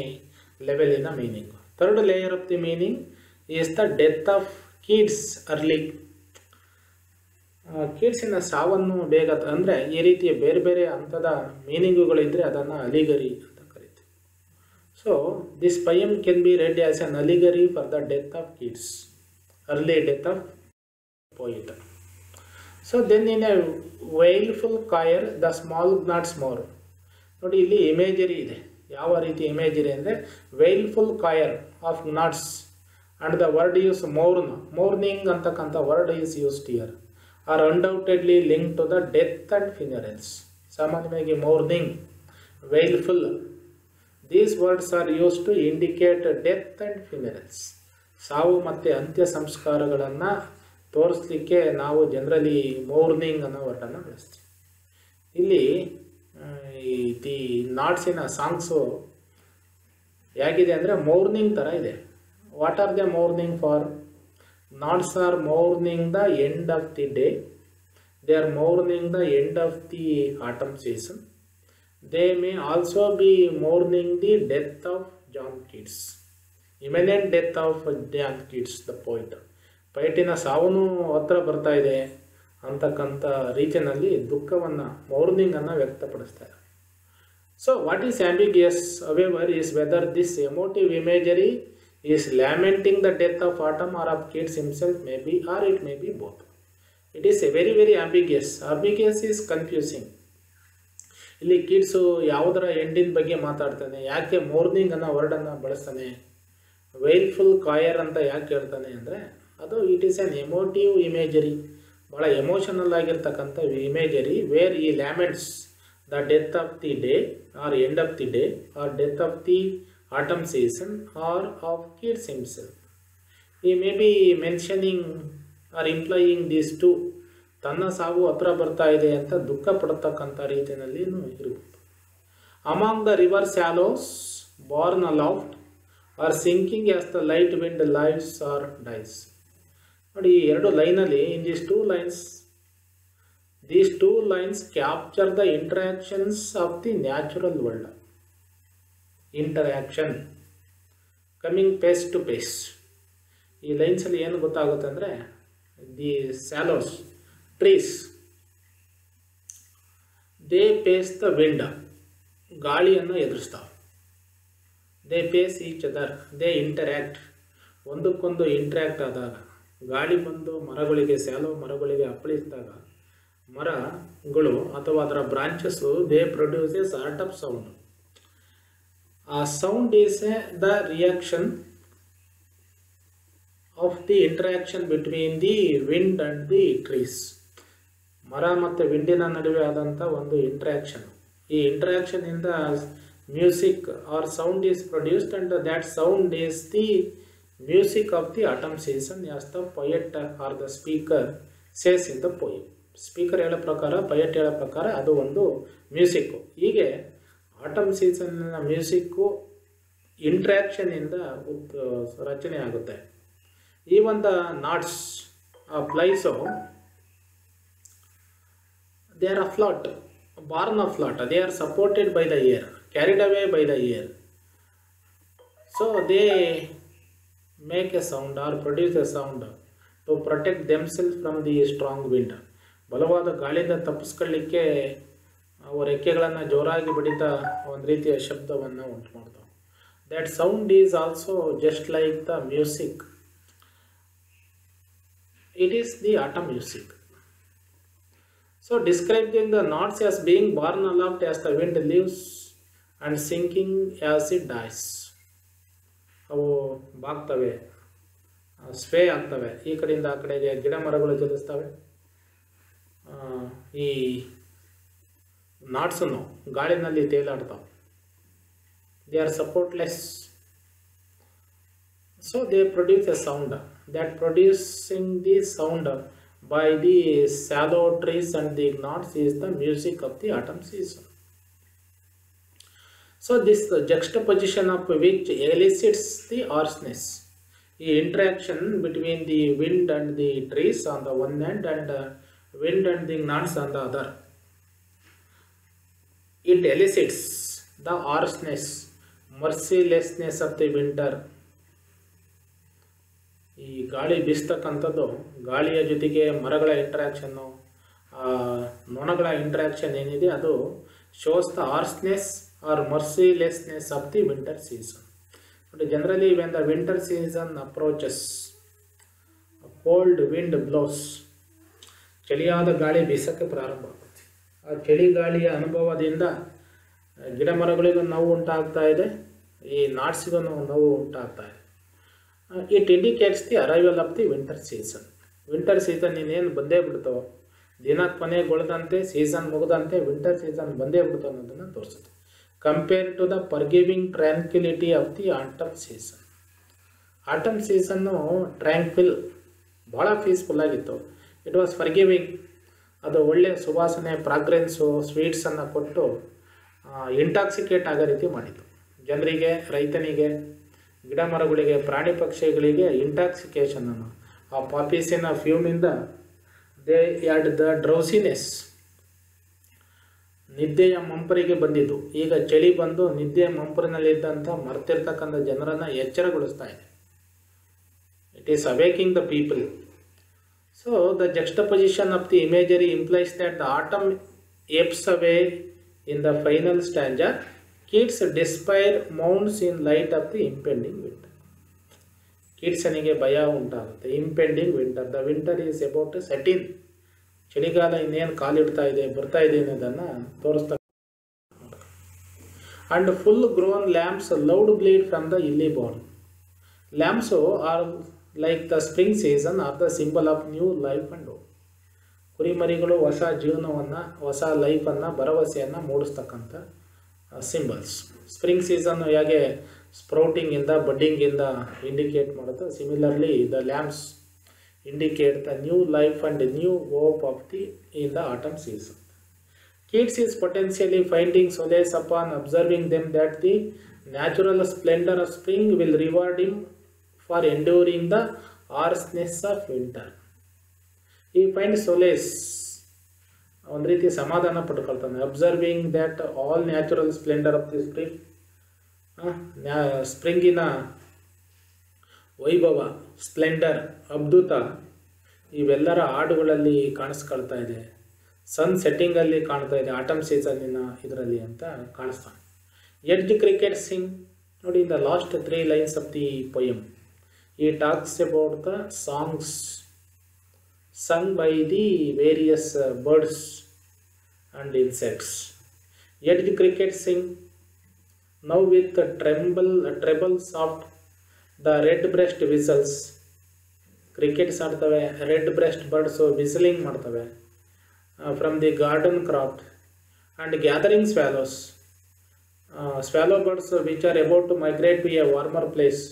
ಲೆವೆಲಿನ meaning. Third layer of the meaning is the death of Keats early. ಕಿಡ್ಸಿನ ಸಾವನ್ನು ಬೇಗ, ಅಂದರೆ ಈ ರೀತಿಯ ಬೇರೆ ಬೇರೆ ಹಂತದ ಮೀನಿಂಗುಗಳಿದ್ದರೆ ಅದನ್ನು ಅಲಿಗರಿ ಅಂತ ಕರಿತೀವಿ. So this poem can be read as an allegory for the death of Keats, early death of poet. So then in a wailful choir the small gnats mourn. ನೋಡಿ, ಇಲ್ಲಿ ಇಮೇಜರಿ ಇದೆ. ಯಾವ ರೀತಿ ಇಮೇಜರಿ ಅಂದರೆ wailful choir of gnats and the word use mourning ಅಂತಕ್ಕಂಥ word is used here are undoubtedly link to the death and funerals. ಸಾಮಾನ್ಯವಾಗಿ mourning, wailful, these words are use to indicate death and funerals. ಸಾವು ಮತ್ತು ಅಂತ್ಯ ಸಂಸ್ಕಾರಗಳನ್ನು ತೋರಿಸ್ಲಿಕ್ಕೆ ನಾವು ಜನರಲಿ ಮೌರ್ನಿಂಗ್ ಅನ್ನೋ ವರ್ಡನ್ನು ಬಳಸ್ತೀವಿ. ಇಲ್ಲಿ ದಿ ನಾಟ್ಸಿನ ಸಾಂಗ್ಸು ಹೇಗಿದೆ ಅಂದರೆ ಮೌರ್ನಿಂಗ್ ಥರ ಇದೆ. What are the mourning for? Gnats are mourning the end of the day. They are mourning the end of the autumn season. They may also be mourning the death of John Keats, imminent death of John Keats, the poet. ಪೈಟಿನ ಸಾವನು ಹತ್ರ ಬರ್ತಾ ಇದೆ ಅಂತಕ್ಕಂಥ ರೀತಿಯಲ್ಲಿ ದುಃಖವನ್ನು, ಮೌರ್ನಿಂಗನ್ನು ವ್ಯಕ್ತಪಡಿಸ್ತಾರೆ. So what is ambiguous however is whether this emotive imagery is lamenting the death of autumn or of Keats himself, maybe, or it may be both. It is a very very ambiguous. Ambiguous is confusing. ಇಲ್ಲಿ ಕಿಡ್ಸು ಯಾವುದರ ಎಂಡಿನ ಬಗ್ಗೆ ಮಾತಾಡ್ತಾನೆ, ಯಾಕೆ ಮೌರ್ನಿಂಗ್ ಅನ್ನೋ ವರ್ಡನ್ನು ಬಳಸ್ತಾನೆ, ವೈಲ್ಫುಲ್ ಕಾಯರ್ ಅಂತ ಯಾಕೆ ಹೇಳ್ತಾನೆ ಅಂದರೆ ಅದು it is an emotive imagery, ಭಾಳ ಎಮೋಷನಲ್ ಆಗಿರ್ತಕ್ಕಂಥ imagery, where he laments the death of the day or end of the day or death of the autumn season or of Keats himself. He may be mentioning or implying these two, ತನ್ನ ಸಾವು ಹತ್ರ ಬರ್ತಾ ಇದೆ ಅಂತ ದುಃಖ ಪಡ್ತಕ್ಕಂಥ ರೀತಿಯಲ್ಲಿ ಇರ್ಬೋದು. Among the river sallows borne aloft or sinking as the light wind lives or dies. ನೋಡಿ, ಈ ಎರಡು ಲೈನಲ್ಲಿ in these two lines capture the interactions of the natural world. Interaction coming face to face. ಈ ಲೈನ್ಸಲ್ಲಿ ಏನು ಗೊತ್ತಾಗುತ್ತೆ ಅಂದರೆ the sallows trees, they face the wind, ಗಾಳಿಯನ್ನು ಎದುರಿಸ್ತಾವೆ. they face each other, they interact, ಒಂದಕ್ಕೊಂದು ಇಂಟ್ರ್ಯಾಕ್ಟ್ ಆದಾಗ, ಗಾಳಿ ಬಂದು ಮರಗಳಿಗೆ, ಸ್ಯಾಲೋ ಮರಗಳಿಗೆ ಅಪ್ಪಳಿಸಿದಾಗ ಮರಗಳು ಅಥವಾ ಅದರ branches they produce a sort of sound. ಆ sound is the reaction of the interaction between the wind and the trees. ಮರ ಮತ್ತು ವಿಂಡಿನ ನಡುವೆ ಆದಂಥ ಒಂದು ಇಂಟ್ರಾಕ್ಷನ್. ಈ ಇಂಟ್ರಾಕ್ಷನಿಂದ music or sound is produced and that sound is the music of the autumn season as the poet or the speaker says in the poem. Speaker ಹೇಳೋ ಪ್ರಕಾರ, ಪೊಯೆಟ್ ಹೇಳೋ ಪ್ರಕಾರ ಅದು ಒಂದು ಮ್ಯೂಸಿಕ್ಕು. ಹೀಗೆ ಆಟಮ್ ಸೀಸನ್ನ ಮ್ಯೂಸಿಕ್ಕು ಇಂಟ್ರಾಕ್ಷನಿಂದ ರಚನೆ ಆಗುತ್ತೆ. Even the gnats applies they are afloat, born afloat, they are supported by the air, carried away by the air. So they make a sound or produce a sound to protect themselves from the strong wind. ಬಲವಾದ ಗಾಳಿಯಿಂದ ತಪ್ಪಿಸ್ಕೊಳ್ಳಿಕ್ಕೆ ಅವು ರೆಕ್ಕೆಗಳನ್ನು ಜೋರಾಗಿ ಬಡಿತಾ ಒಂದು ರೀತಿಯ ಶಬ್ದವನ್ನು ಉಂಟು ಮಾಡ್ತಾವೆ. that sound is also just like the music. It is the autumn music. So describing the knots as being borne aloft as the wind leaves and sinking as it dies. ಅವು ಬಾಗ್ತವೆ, ಸ್ವೇ ಆಗ್ತವೆ, ಈ ಕಡೆಯಿಂದ ಆ ಕಡೆಗೆ ಗಿಡ ಮರಗಳು ಚಲಿಸ್ತವೆ. ಈ ನಾಟ್ಸನ್ನು ಗಾಳಿನಲ್ಲಿ ತೇಲಾಡ್ತಾವೆ. They are supportless. So they produce a sound. that producing the sound by the shallow trees and the knots is the music of the autumn season. So this juxtaposition of which elicits the harshness, the interaction between the wind and the trees on the one hand and wind and the knots on the other, it elicits the harshness, mercilessness of the winter. ಈ ಗಾಳಿ ಬೀಸ್ತಕ್ಕಂಥದ್ದು, ಗಾಳಿಯ ಜೊತೆಗೆ ಮರಗಳ ಇಂಟ್ರಾಕ್ಷನ್ನು, ನೊಣಗಳ ಇಂಟ್ರಾಕ್ಷನ್ ಏನಿದೆ ಅದು shows the harshness or mercilessness of the winter season. But generally when the winter season approaches, cold wind blows, ಚಳಿಯಾದ ಗಾಳಿ ಬೀಸಕ್ಕೆ ಪ್ರಾರಂಭ ಆಗುತ್ತೆ. ಆ ಚಳಿ ಗಾಳಿಯ ಅನುಭವದಿಂದ ಗಿಡ ಮರಗಳಿಗೂ ನೋವು ಉಂಟಾಗ್ತಾ ಇದೆ, ಈ ನಾಟ್ಸಿಗೂ ನೋವು ಉಂಟಾಗ್ತಾ ಇದೆ. It indicates the arrival of the winter season. Winter season ಇನ್ನೇನು ಬಂದೇ ಬಿಡ್ತೋ, ದಿನ ಕೊನೆಗೊಳ್ದಂತೆ, ಸೀಸನ್ ಮುಗಿದಂತೆ ವಿಂಟರ್ ಸೀಸನ್ ಬಂದೇ ಬಿಡ್ತು ಅನ್ನೋದನ್ನು ತೋರಿಸುತ್ತೆ. Compare to the forgiving tranquillity of the autumn season. Autumn season tranquil, ಭಾಳ ಪೀಸ್ಫುಲ್ ಆಗಿತ್ತು. ಇಟ್ ವಾಸ್ ಫರ್ಗಿವಿಂಗ್, ಅದು ಒಳ್ಳೆಯ ಸುವಾಸನೆ, ಫ್ರಾಗ್ರೆನ್ಸು, ಸ್ವೀಟ್ಸನ್ನು ಕೊಟ್ಟು ಇಂಟಾಕ್ಸಿಕೇಟ್ ಆಗೋ ರೀತಿ ಮಾಡಿತು. ಜನರಿಗೆ, ರೈತನಿಗೆ, ಗಿಡ ಮರಗಳಿಗೆ, ಪ್ರಾಣಿ ಪಕ್ಷಿಗಳಿಗೆ ಇಂಟಾಕ್ಸಿಕೇಷನನ್ನು, ಆ ಪಾಪೀಸಿನ ಫ್ಯೂಮಿಂದ ದೇ ಹ್ಯಾಡ್ ದ ಡ್ರೌಸಿನೆಸ್, ನಿದ್ದೆಯ ಮಂಪರಿಗೆ ಬಂದಿದ್ದು. ಈಗ ಚಳಿ ಬಂದು ನಿದ್ದೆಯ ಮಂಪರಿನಲ್ಲಿದ್ದಂಥ ಮರ್ತಿರ್ತಕ್ಕಂಥ ಜನರನ್ನು ಎಚ್ಚರಗೊಳಿಸ್ತಾ ಇದೆ. It is awakening the people. So the juxtaposition of the imagery implies that the autumn ebbs away in the final stanza. Keats despair mounts in light of the impending winter. ಕಿಡ್ಸನಿಗೆ ಭಯ ಉಂಟಾಗುತ್ತೆ. Impending winter, the winter is about set in. ಚಳಿಗಾಲ ಇನ್ನೇನು ಕಾಲಿಡ್ತಾ ಇದೆ, ಬರ್ತಾ ಇದೆ ಅನ್ನೋದನ್ನು ತೋರಿಸ್ತಾ. And full grown lambs loud bleat from the hilly barn. Lambs are like the spring season are the symbol of new life and hope. ಕುರಿಮರಿಗಳು ಹೊಸ ಜೀವನವನ್ನು, ಹೊಸ ಲೈಫನ್ನು, ಭರವಸೆಯನ್ನು ಮೂಡಿಸ್ತಕ್ಕಂಥ ಸಿಂಬಲ್ಸ್. ಸ್ಪ್ರಿಂಗ್ ಸೀಸನ್ನು ಹೇಗೆ ಸ್ಪ್ರೌಟಿಂಗಿಂದ, ಬಡ್ಡಿಂಗಿಂದ ಇಂಡಿಕೇಟ್ ಮಾಡುತ್ತೆ, similarly the lamps indicate the new life and new hope of the in the autumn season. Kids is potentially finding solace upon observing them that the natural splendor of spring will reward him for enduring the harshness of winter. He finds solace, ಒಂದು ರೀತಿ ಸಮಾಧಾನ ಪಡ್ಕೊಳ್ತಾನೆ. Observing that all natural splendour of the spring, ಸ್ಪ್ರಿಂಗಿನ ವೈಭವ, ಸ್ಪ್ಲೆಂಡರ್, ಅದ್ಭುತ, ಇವೆಲ್ಲರ ಹಾಡುಗಳಲ್ಲಿ ಕಾಣಿಸ್ಕೊಳ್ತಾ ಇದೆ. ಸನ್ ಸೆಟ್ಟಿಂಗಲ್ಲಿ ಕಾಣ್ತಾ ಇದೆ ಆಟಮ್ ಸೀಸನ್ನಿನ ಇದರಲ್ಲಿ ಅಂತ ಕಾಣಿಸ್ತಾನೆ. ಎಡ್ಜ್ ಕ್ರಿಕೆಟ್ ಸಿಂಗ್ ನೋಡಿ, in the last 3 lines of the poem he talks about the songs sung by the various birds and insects. Yet the cricket sing now with a treble soft, the red breast whistles. Crickets ಆಡ್ತವೆ, ರೆಡ್ ಬ್ರೆಸ್ಟ್ ಬರ್ಡ್ಸು ವಿಸಲಿಂಗ್ ಮಾಡ್ತವೆ from the garden croft. And gathering swallows, swallow birds which are about to migrate to a warmer place,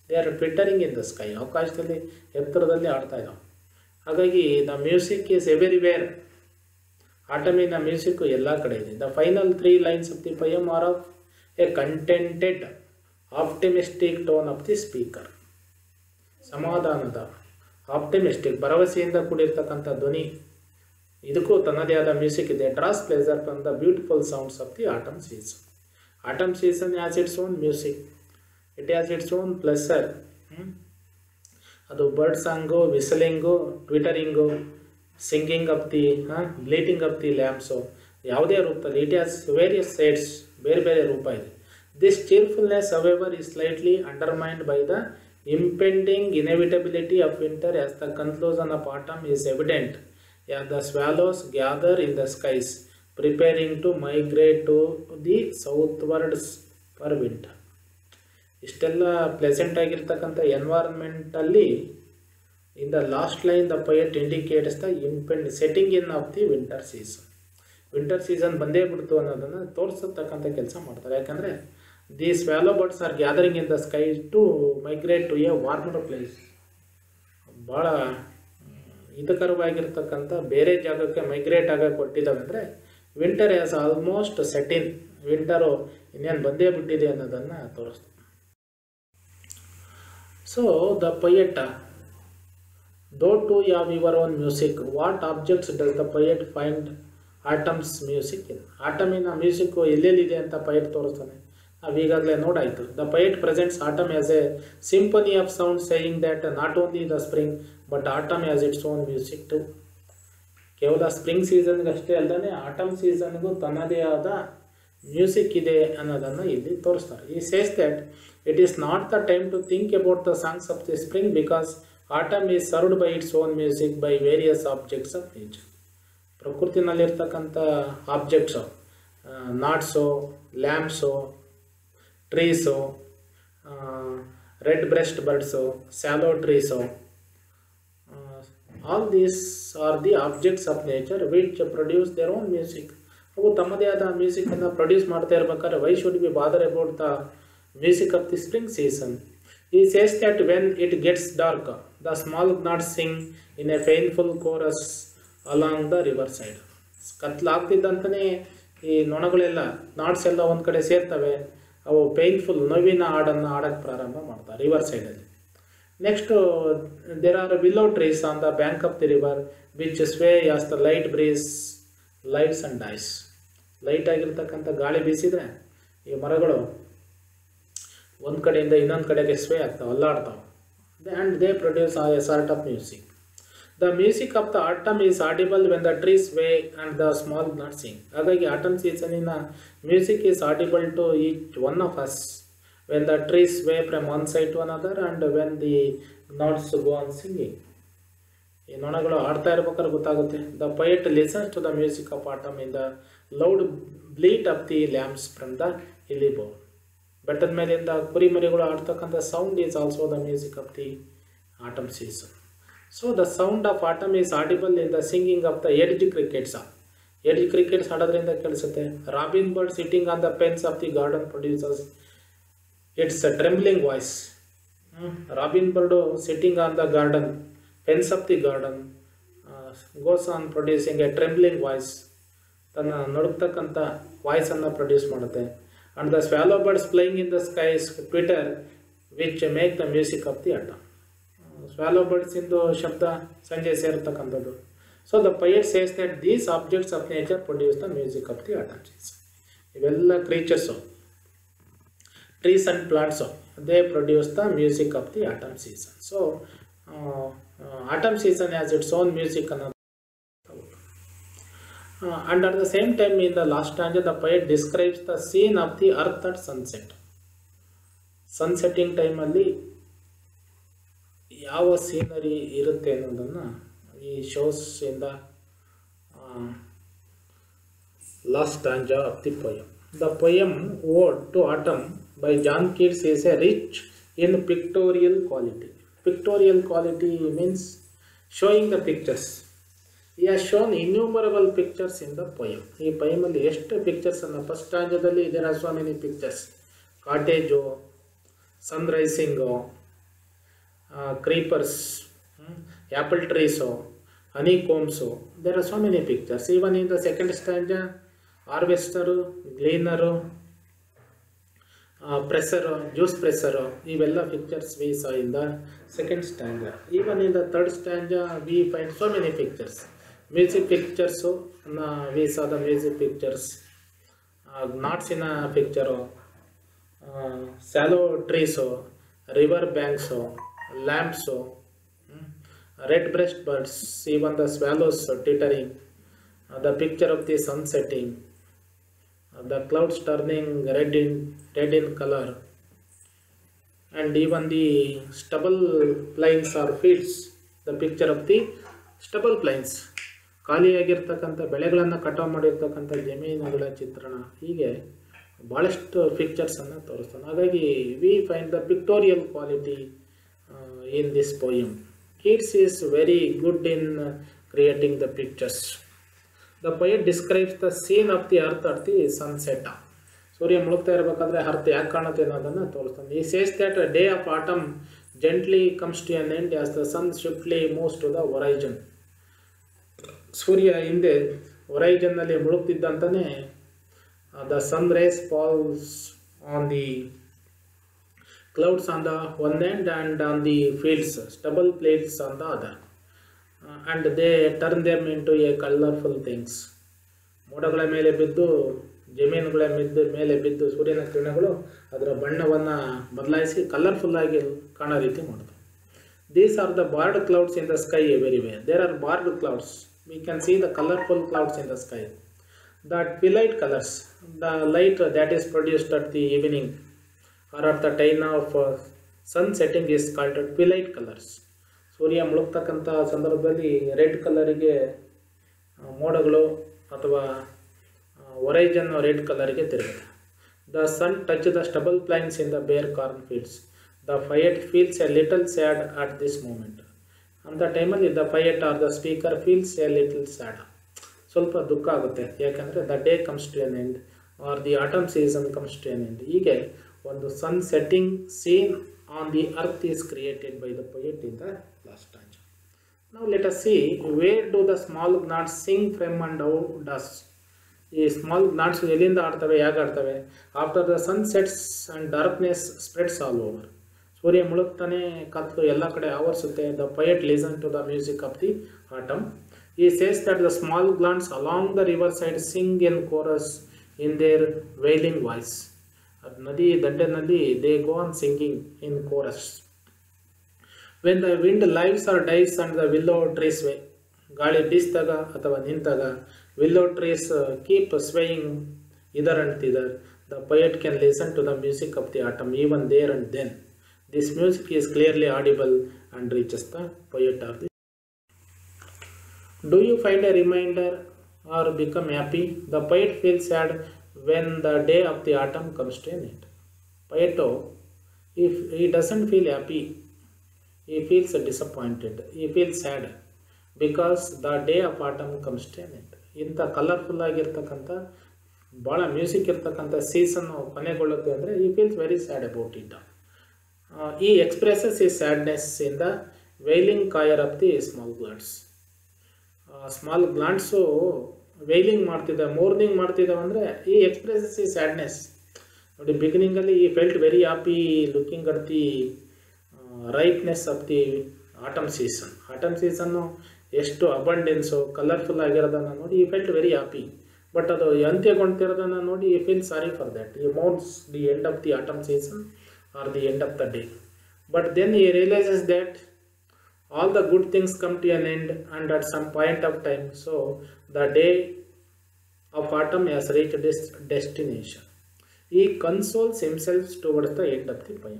they are twittering in the sky. ಆಕಾಶದಲ್ಲಿ ಎತ್ತರದಲ್ಲಿ ಆಡ್ತಾ ಇದ್ದಾವೆ. ಹಾಗಾಗಿ ದ ಮ್ಯೂಸಿಕ್ ಈಸ್ ಎವ್ರಿವೇರ್. ಆಟಮಿನ ಮ್ಯೂಸಿಕ್ಕು ಎಲ್ಲ ಕಡೆ ಇದೆ. The final 3 lines of the poem are of a contented optimistic tone of the speaker. ಸಮಾಧಾನದ, ಆಪ್ಟಿಮಿಸ್ಟಿಕ್, ಭರವಸೆಯಿಂದ ಕೂಡಿರ್ತಕ್ಕಂಥ ಧ್ವನಿ. ಇದಕ್ಕೂ ತನ್ನದೇ ಆದ ಮ್ಯೂಸಿಕ್ ಇದೆ. Draws pleasure from the beautiful sounds of the autumn season. Autumn season has its own music, it has its own pleasure. ಅದು bird song, whistling, twittering, singing of the, bleating of the lambs, ಯಾವುದೇ ರೂಪದಲ್ಲಿ. ಇಟ್ ಹ್ಯಾಸ್ ವೇರಿಯಸ್ ಸೈಡ್ಸ್, ಬೇರೆ ಬೇರೆ ರೂಪ ಇದೆ. This cheerfulness however is slightly undermined by the impending inevitability of winter, as the conclusion of autumn is evident as the swallows gather in the skies preparing to migrate to the southwards for winter. ಇಷ್ಟೆಲ್ಲ ಪ್ಲೆಸೆಂಟ್ ಆಗಿರ್ತಕ್ಕಂಥ ಎನ್ವೈರನ್ಮೆಂಟಲ್ಲಿ in the last line the poet indicates the setting in of the winter season. Winter season ಬಂದೇ ಬಿಡ್ತು ಅನ್ನೋದನ್ನು ತೋರಿಸತಕ್ಕಂಥ ಕೆಲಸ ಮಾಡ್ತಾರೆ. ಯಾಕಂದರೆ the swallow birds are gathering in the sky to migrate to a warmer place. ಭಾಳ ಹಿತಕರವಾಗಿರ್ತಕ್ಕಂಥ ಬೇರೆ ಜಾಗಕ್ಕೆ ಮೈಗ್ರೇಟ್ ಆಗೋಕ್ಕೆ ಕೊಟ್ಟಿದ್ದಾವೆ. ಅಂದರೆ winter has almost set in, winter ಇನ್ನೇನು ಬಂದೇ ಬಿಟ್ಟಿದೆ ಅನ್ನೋದನ್ನು ತೋರಿಸ್ತದೆ. So the poet, though to have your own music, what objects does the poet find autumn's music in? ಆಟಮಿನ ಮ್ಯೂಸಿಕ್ಕು ಎಲ್ಲೆಲ್ಲಿದೆ ಅಂತ ಪೊಯೆಟ್ ತೋರಿಸ್ತಾನೆ. ನಾವು ಈಗಾಗಲೇ ನೋಡಾಯಿತು. The poet presents autumn as a symphony of sound, saying that not only the spring but autumn has its own music too. ಕೇವಲ ಸ್ಪ್ರಿಂಗ್ ಸೀಸನ್ಗೆ ಅಷ್ಟೇ ಅಲ್ಲದೆ ಆಟಮ್ ಸೀಸನ್ಗೂ ತನ್ನದೇ ಆದ ಮ್ಯೂಸಿಕ್ ಇದೆ ಅನ್ನೋದನ್ನು ಇಲ್ಲಿ ತೋರಿಸ್ತಾರೆ. ಈ says that it is not the time to think about the songs of the spring because autumn is served by its own music by various objects of nature. ಪ್ರಕೃತಿನಲ್ಲಿರ್ತಕ್ಕಂಥ objects, gnats, lambs, trees, red breast birds, sallow trees, all these are the objects of nature which produce their own music. ಅವು ತಮ್ಮದೇ ಆದ ಮ್ಯೂಸಿಕನ್ನು ಪ್ರೊಡ್ಯೂಸ್ ಮಾಡ್ತಾ ಇರ್ಬೇಕಾದ್ರೆ why should be bother about the music of the spring season. He says that when it gets dark, the small gnats sing in a painful chorus along the riverside. ಕತ್ಲಾಗ್ತಿದ್ದಂತನೇ ಈ ನೊಣಗಳೆಲ್ಲ ನಾಟ್ಸ್ ಎಲ್ಲ ಒಂದು ಕಡೆ ಸೇರ್ತವೆ, ಅವು ಪೇನ್ಫುಲ್ ನೋವಿನ ಹಾಡನ್ನು ಆಡೋಕ್ಕೆ ಪ್ರಾರಂಭ ಮಾಡ್ತಾರೆ ರಿವರ್ ಸೈಡಲ್ಲಿ. Next there are willow trees on the bank of the river which sway as the light breeze lights and dies. Light ಆಗಿರ್ತಕ್ಕಂಥ ಗಾಳಿ ಬೀಸಿದರೆ ಈ ಮರಗಳು ಒಂದು ಕಡೆಯಿಂದ ಇನ್ನೊಂದು ಕಡೆಗೆ ಸ್ವೇ ಆಗ್ತಾವೆ, ಅಲ್ಲಾಡ್ತಾವೆ. And they produce a sort of music. The music of the autumn is audible when the trees sway and the small gnat sing. ಹಾಗಾಗಿ ಆಟಮ್ ಸೀಸನಿನ music is audible to each one of us when the trees sway from one side to another and when the gnats go on singing. ಈ ನೊಣಗಳು ಆಡ್ತಾ ಇರ್ಬೇಕಾದ್ರೆ ಗೊತ್ತಾಗುತ್ತೆ. The poet listens to the music of autumn in the loud bleat of the lambs from the hilly bourn. ಬೆಟ್ಟದ ಮೇಲಿಂದ ಕುರಿಮರಿಗಳು ಆಡ್ತಕ್ಕಂಥ sound is also the music of the autumn season. So the sound of autumn is audible in the singing of the hedge crickets. Hedge crickets ಆಡೋದ್ರಿಂದ ಕೇಳಿಸುತ್ತೆ. Robin bird sitting on the fence of the garden producers its a trembling voice. Robin bird sitting on the garden fence of the garden goes on producing a trembling voice. ತನ್ನ ನಡುಕ್ತಕ್ಕಂಥ ವಾಯ್ಸನ್ನು ಪ್ರೊಡ್ಯೂಸ್ ಮಾಡುತ್ತೆ. And the swallow birds flying in the skies twitter which make the music of the atom. Swallow birds ಇಂದು ಶಬ್ದ ಸಂಜೆ ಸೇರ್ತಕ್ಕಂಥದ್ದು. So the poet says that these objects of nature produce the music of the autumn season. ಇವೆಲ್ಲ creatures, trees and plants, they produce the music of the autumn season. So autumn season has its own music ಅನ್ನೋದು. And at the same time in the last stanza the poet describes the scene of the earth at sunset. Sunsetting time ಅಲ್ಲಿ ಯಾವ ಸೀನರಿ ಇರುತ್ತೆ ಅನ್ನೋದನ್ನು he shows in the last stanza of the poem. The poem ode to autumn by John Keats is a rich in pictorial quality. Pictorial quality means showing the pictures. He has shown innumerable pictures in the poem. ಈ ಪೊಯಮಲ್ಲಿ ಎಷ್ಟು ಪಿಕ್ಚರ್ಸನ್ನು, ಫಸ್ಟ್ ಸ್ಟಾಂಜದಲ್ಲಿ there are so many pictures. Cottage, sun rising, creepers, apple trees, honeycombs, there are so many pictures. Even in the second stanza, harvester, gleaner, presser, juice presser, ಇವೆಲ್ಲ pictures we saw in the second stanza. Even in the third stanza we find so many pictures. Music pictures, we saw the music pictures, knots in a picture, shallow trees, river banks, lamps, red breast birds, even the swallows twittering, the picture of the sun setting, the clouds turning red in color, and even the stubble plains or fields, the picture of the stubble plains, ಖಾಲಿಯಾಗಿರ್ತಕ್ಕಂಥ ಬೆಳೆಗಳನ್ನು ಕಟಾವು ಮಾಡಿರ್ತಕ್ಕಂಥ ಜಮೀನುಗಳ ಚಿತ್ರಣ, ಹೀಗೆ ಭಾಳಷ್ಟು ಪಿಕ್ಚರ್ಸನ್ನು ತೋರಿಸ್ತಾನೆ. ಹಾಗಾಗಿ we find the pictorial quality in this poem. Keats is very good in creating the pictures. The poet describes the scene of the earth at the sunset. ಸೂರ್ಯ ಮುಳುಗ್ತಾ ಇರಬೇಕಾದ್ರೆ ಅರ್ತ್ ಯಾಕೆ ಕಾಣುತ್ತೆ ಅನ್ನೋದನ್ನು ತೋರಿಸ್ತಾನೆ. He says that day of autumn gently comes to an end as the sun swiftly moves to the horizon. ಸೂರ್ಯ ಹಿಂದೆ ಹೊರೈಜನ್ನಲ್ಲಿ ಮುಳುಗ್ತಿದ್ದಂತಾನೆ the sun rays falls on the clouds on the one end and on the fields stubble plates on the other and they turn them into a colourful things. ಮೋಡಗಳ ಮೇಲೆ ಬಿದ್ದು, ಜಮೀನುಗಳ ಮೇಲೆ ಬಿದ್ದು ಸೂರ್ಯನ ಕಿರಣಗಳು ಅದರ ಬಣ್ಣವನ್ನು ಬದಲಾಯಿಸಿ ಕಲರ್ಫುಲ್ಲಾಗಿ ಕಾಣೋ ರೀತಿ ಮಾಡ್ತವೆ. These are the barred clouds in the sky everywhere. There are barred clouds. We can see the colorful clouds in the sky. The twilight colors, the light that is produced at the evening or at the time of sun setting is called twilight colors. ಸೂರ್ಯ ಮುಳುಗ್ತಕ್ಕಂಥ ಸಂದರ್ಭದಲ್ಲಿ ರೆಡ್ ಕಲರಿಗೆ ಮೋಡಗಳು ಅಥವಾ ಹೊರೈಜನ್ red ಕಲರಿಗೆ ತಿರುಗುತ್ತೆ. The sun touches the stubble plains in the bare cornfields. The poet feels a little sad at this moment. ಅಂತ ಟೈಮಲ್ಲಿ the poet or the speaker feels a little sad. ಸ್ವಲ್ಪ ದುಃಖ ಆಗುತ್ತೆ. ಯಾಕಂದರೆ the day comes to an end or the autumn season comes to an end. ಹೀಗೆ ಒಂದು sun setting scene on the earth is created by the poet in the last stanza. Now let us see where do the small gnats sing from and how does. ಈ ಸ್ಮಾಲ್ gnats ಎಲ್ಲಿಂದ ಆಡ್ತವೆ, ಹೇಗೆ ಆಡ್ತವೆ? After the sun sets and darkness spreads all over. ಸೂರ್ಯ ಮುಳುಗ್ತಾನೆ, ಕತ್ತಲು ಎಲ್ಲ ಕಡೆ ಆವರಿಸುತ್ತೆ. The poet listen to the music of the autumn. He says that the small gnats along the river side sing in chorus in their wailing voice. ನದಿ ದಂಡೆನಲ್ಲಿ they go on singing in chorus. When the wind lives or dies and the willow trees way. ಗಾಳಿ ಬೀಸಿದಾಗ ಅಥವಾ ನಿಂತಾಗ willow trees keep swaying hither and thither. The poet can listen to the music of the autumn even there and then. This music is clearly audible and reaches the poet or the. Do you find a reminder or become happy? The poet feels sad when the day of the autumn comes to an end. Poet, if he doesn't feel happy, he feels disappointed, he feels sad because the day of autumn comes to an end. ಇಂಥ ಕಲರ್ಫುಲ್ ಆಗಿರ್ತಕ್ಕಂಥ ಭಾಳ ಮ್ಯೂಸಿಕ್ ಇರ್ತಕ್ಕಂಥ ಸೀಸನ್ನು ಕೊನೆಗೊಳ್ಳುತ್ತೆ ಅಂದರೆ he feels very sad about it. He expresses his sadness in the wailing choir of the small gnats. Small gnats wailing ಮಾಡ್ತಿದ್ದಾವೆ, ಮೋರ್ನಿಂಗ್ ಮಾಡ್ತಿದ್ದಾವೆ ಅಂದರೆ ಈ ಎಕ್ಸ್ಪ್ರೆಸಸ್ ಈ ಸ್ಯಾಡ್ನೆಸ್. ನೋಡಿ, ಬಿಗಿನಿಂಗಲ್ಲಿ he felt very happy looking at the rightness of the autumn season. Autumn season ಎಷ್ಟು ಅಬಂಡೆನ್ಸು ಕಲರ್ಫುಲ್ ಆಗಿರೋದನ್ನು ನೋಡಿ ಈ ಫೆಲ್ಟ್ ವೆರಿ ಹ್ಯಾಪಿ. ಬಟ್ ಅದು ಅಂತ್ಯಗೊಂಡಿರೋದನ್ನು ನೋಡಿ ಈ feel sorry for that. He mourns the end of the autumn season or the end of the day. But then he realises that all the good things come to an end and at some point of time, so the day of autumn has reached this destination. He consoles himself towards the end of the poem.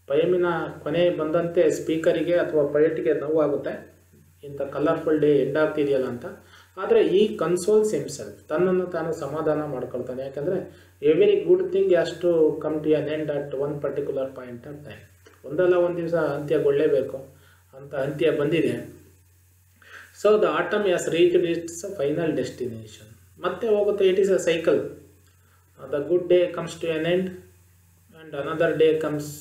ಪಯಮಿನ ಕೊನೆ ಬಂದಂತೆ ಸ್ಪೀಕರಿಗೆ ಅಥವಾ ಪೊಯೆಟ್ಗೆ ನೋವಾಗುತ್ತೆ, ಇಂಥ ಕಲರ್ಫುಲ್ ಡೇ ಎಂಡ್ ಆಗ್ತಿದೆಯಲ್ಲ ಅಂತ. ಆದರೆ ಈ ಕನ್ಸೋಲ್ಸ್ ಹಿಮ್ಸೆಲ್ಫ್, ತನ್ನನ್ನು ತಾನು ಸಮಾಧಾನ ಮಾಡ್ಕೊಳ್ತಾನೆ. ಯಾಕಂದರೆ every good thing has to come to an end at one particular point of time. ಒಂದಲ್ಲ ಒಂದು ದಿವಸ ಅಂತ್ಯಗೊಳ್ಳೇಬೇಕು ಅಂತ ಅಂತ್ಯ ಬಂದಿದೆ. So the autumn has reached its final destination. ಮತ್ತೆ ಹೋಗುತ್ತೆ, it is a cycle. The good day comes to an end and another day comes,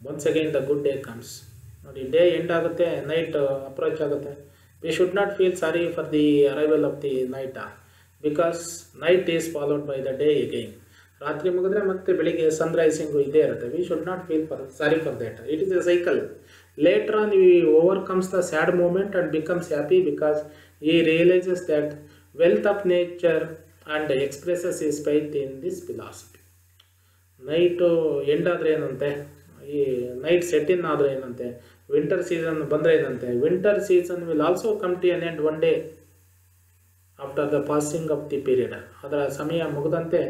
once again the good day comes. ನೋಡಿ, ಡೇ ಎಂಡ್ ಆಗುತ್ತೆ, ನೈಟ್ ಅಪ್ರೋಚ್ ಆಗುತ್ತೆ. We should not feel sorry for the arrival of the night, because night is followed by the day again. ರಾತ್ರಿ ಮುಗಿದ್ರೆ ಮತ್ತೆ ಬೆಳಿಗ್ಗೆ ಸನ್ರೈಸಿಂಗು ಇದೇ ಇರುತ್ತೆ. V should not feel sorry for that. It is A cycle. Later on, he overcomes the sad moment and becomes happy because he realizes that wealth of nature and expresses his faith in this philosophy. Night end ಆದರೆ ಏನಂತೆ, ಈ ನೈಟ್ ಸೆಟ್ ಇನ್ ಆದರೆ ಏನಂತೆ, ವಿಂಟರ್ ಸೀಸನ್ ಬಂದರೆ ಏನಂತೆ. Winter season will also come to an end one day after the passing of the period. ಅದರ ಸಮಯ ಮುಗಿದಂತೆ